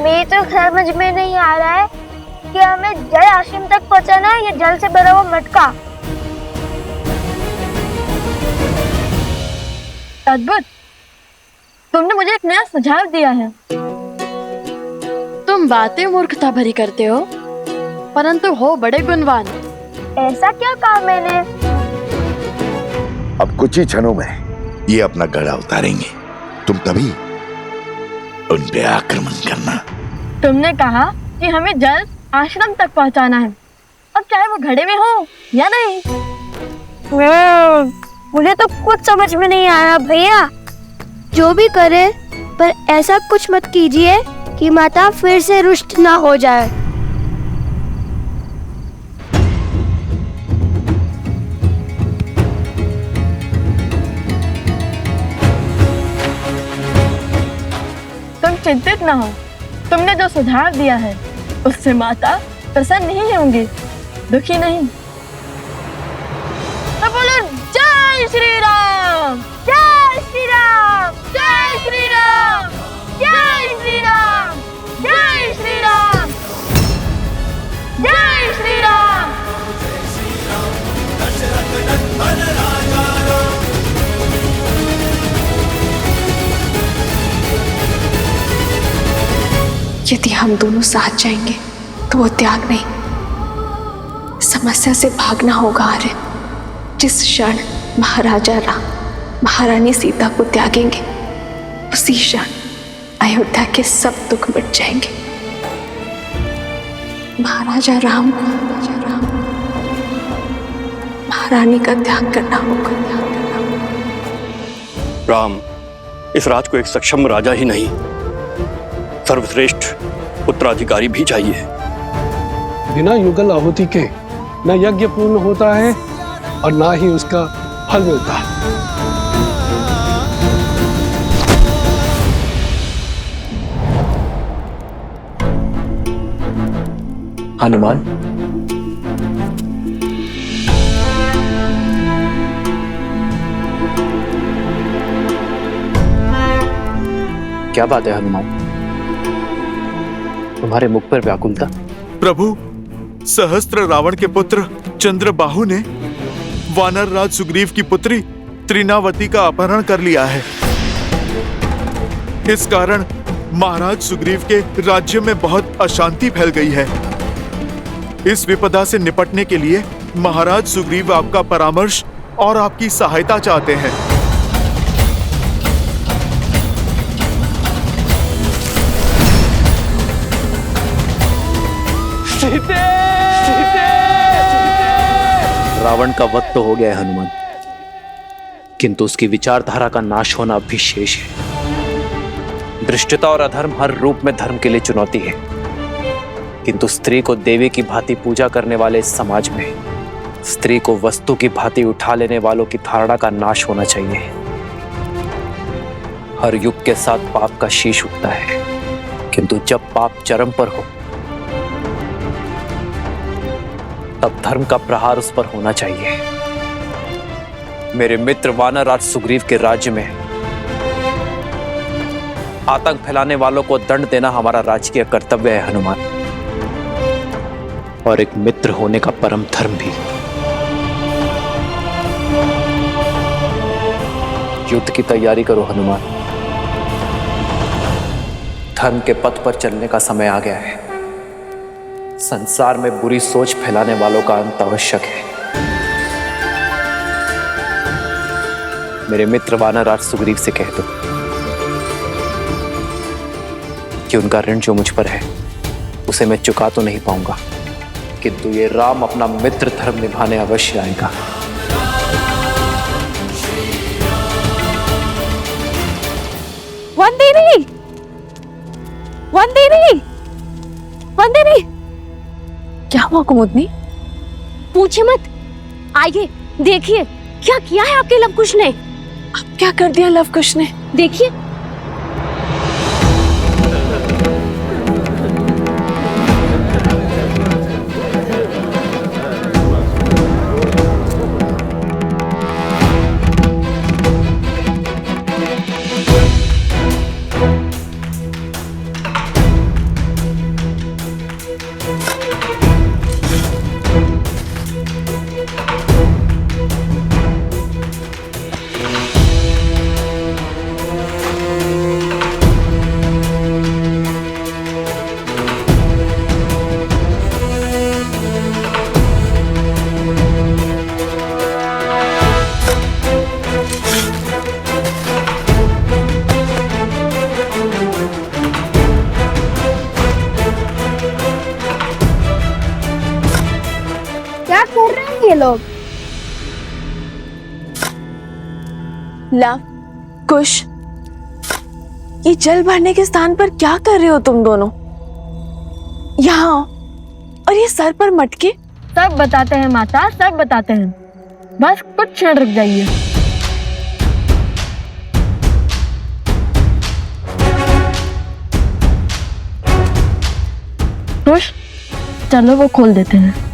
मेरी तो समझ में नहीं आ रहा है कि हमें जल आश्रम तक पहुँचाना है या जल से भरा हुआ मटका। अद्भुत, तुमने मुझे एक नया सुझाव दिया है। तुम बातें मूर्खता भरी करते हो, परंतु हो बड़े गुणवान। ऐसा क्या कहा मैंने? अब कुछ ही क्षणों में ये अपना गड़ा उतारेंगे, तुम तभी उन पे आक्रमण करना। तुमने कहा कि हमें जल आश्रम तक पहुंचाना है, अब चाहे वो घड़े में हो या नहीं। मुझे तो कुछ समझ में नहीं आ रहा भैया। जो भी करे पर ऐसा कुछ मत कीजिए कि माता फिर से रुष्ट ना हो जाए। तुम चिंतित ना हो, तुमने जो सुझाव दिया है उससे माता प्रसन्न नहीं होंगी, दुखी नहीं। तो बोलो जय श्री राम, जय श्री राम, जय श्री राम, जय श्री राम, जय श्री राम, जय श्री राम। यदि हम दोनों साथ जाएंगे तो वो त्याग नहीं, समस्या से भागना होगा। आर्य, जिस क्षण महाराजा राम महारानी सीता को त्यागेंगे उसी क्षण अयोध्या के सब दुख मिट जाएंगे। महाराजा राम महारानी का त्याग करना होगा। राम इस राज को एक सक्षम राजा ही नहीं, सर्वश्रेष्ठ उत्तराधिकारी भी चाहिए। बिना युगल आहुति के न यज्ञ पूर्ण होता है और ना ही उसका फल मिलता है। हनुमान, क्या बात है हनुमान, तुम्हारे मुख पर व्याकुलता? प्रभु, सहस्त्र रावण के पुत्र चंद्रबाहु ने वानर राज सुग्रीव की पुत्री त्रिनावती का अपहरण कर लिया है। इस कारण महाराज सुग्रीव के राज्य में बहुत अशांति फैल गई है। इस विपदा से निपटने के लिए महाराज सुग्रीव आपका परामर्श और आपकी सहायता चाहते हैं। रावण का वध तो हो गया है हनुमान, किंतु उसकी विचारधारा का नाश होना अब भी शेष है। दृष्टता और अधर्म हर रूप में धर्म के लिए चुनौती है, किंतु स्त्री को देवी की भांति पूजा करने वाले इस समाज में स्त्री को वस्तु की भांति उठा लेने वालों की धारणा का नाश होना चाहिए। हर युग के साथ पाप का शीश उठता है, किंतु जब पाप चरम पर हो तब धर्म का प्रहार उस पर होना चाहिए। मेरे मित्र वानरराज सुग्रीव के राज्य में आतंक फैलाने वालों को दंड देना हमारा राजकीय कर्तव्य है हनुमान, और एक मित्र होने का परम धर्म भी। युद्ध की तैयारी करो हनुमान, धर्म के पथ पर चलने का समय आ गया है। संसार में बुरी सोच फैलाने वालों का अंत आवश्यक है। मेरे मित्र वानरराज सुग्रीव से कह दो कि उनका ऋण जो मुझ पर है उसे मैं चुका तो नहीं पाऊंगा, किंतु ये राम अपना मित्र धर्म निभाने अवश्य आएगा। वंदिनी, वंदिनी, वंदिनी, क्या हुआ कुमुदनी? पूछे मत, आइए देखिए क्या किया है आपके लवकुश ने। अब क्या कर दिया लवकुश ने? देखिए। क्या कर रहे हैं ये लोग? लव कुश, ये जल भरने के स्थान पर क्या कर रहे हो तुम दोनों? यहाँ आओ, और ये सर पर मटके। सब बताते हैं माता, सब बताते हैं, बस कुछ क्षण रुक जाइए। खुश, चलो वो खोल देते हैं।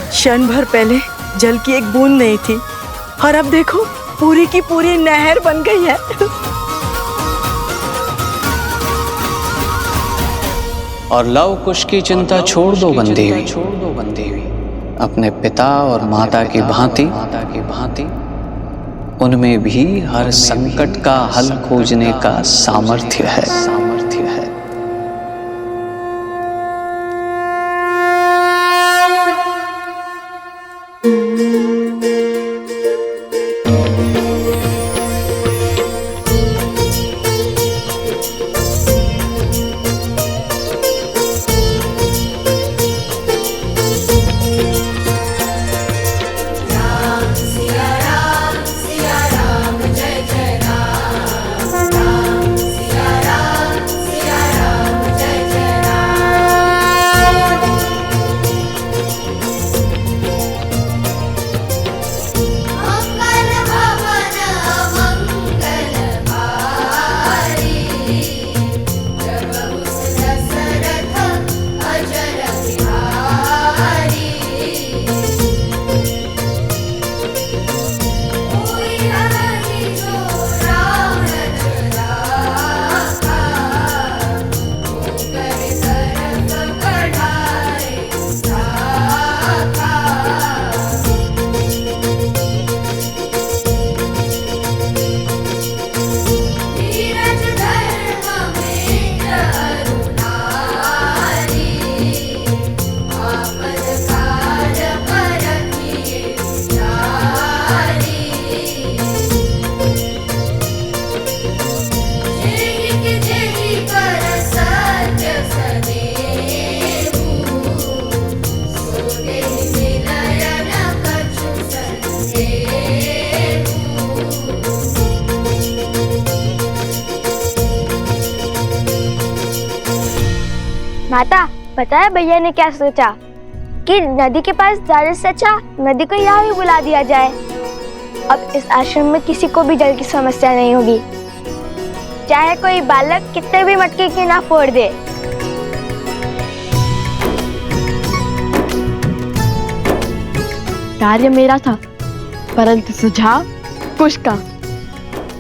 क्षण भर पहले जल की एक बूंद नहीं थी, और अब देखो पूरी की पूरी नहर बन गई है। और लव कुश की चिंता छोड़ दो बंदेवी, अपने पिता और माता की भांति उनमें भी हर संकट का हल खोजने का सामर्थ्य है। माता, पता है भैया ने क्या सोचा कि नदी के पास जाने से अच्छा नदी को यहाँ भी बुला दिया जाए। अब इस आश्रम में किसी को भी जल की समस्या नहीं होगी, चाहे कोई बालक कितने भी मटके की ना फोड़ दे। कार्य मेरा था, परंतु सुझाव कुश का।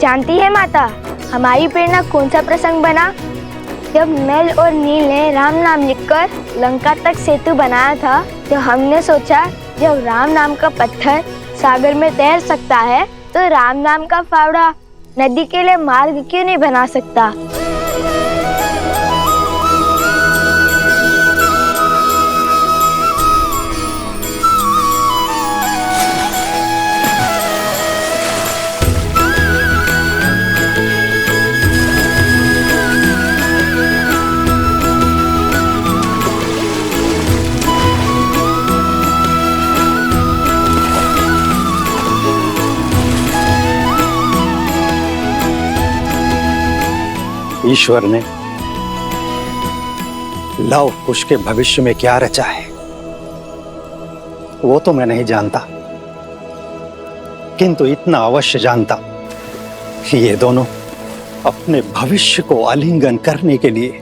जानती है माता, हमारी प्रेरणा कौन सा प्रसंग बना? जब नल और नील ने राम नाम लिखकर लंका तक सेतु बनाया था, तो हमने सोचा जब राम नाम का पत्थर सागर में तैर सकता है, तो राम नाम का फावड़ा नदी के लिए मार्ग क्यों नहीं बना सकता? ईश्वर ने लव कुश के भविष्य में क्या रचा है वो तो मैं नहीं जानता, किंतु इतना अवश्य जानता कि ये दोनों अपने भविष्य को आलिंगन करने के लिए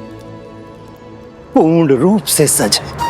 पूर्ण रूप से सज हैं।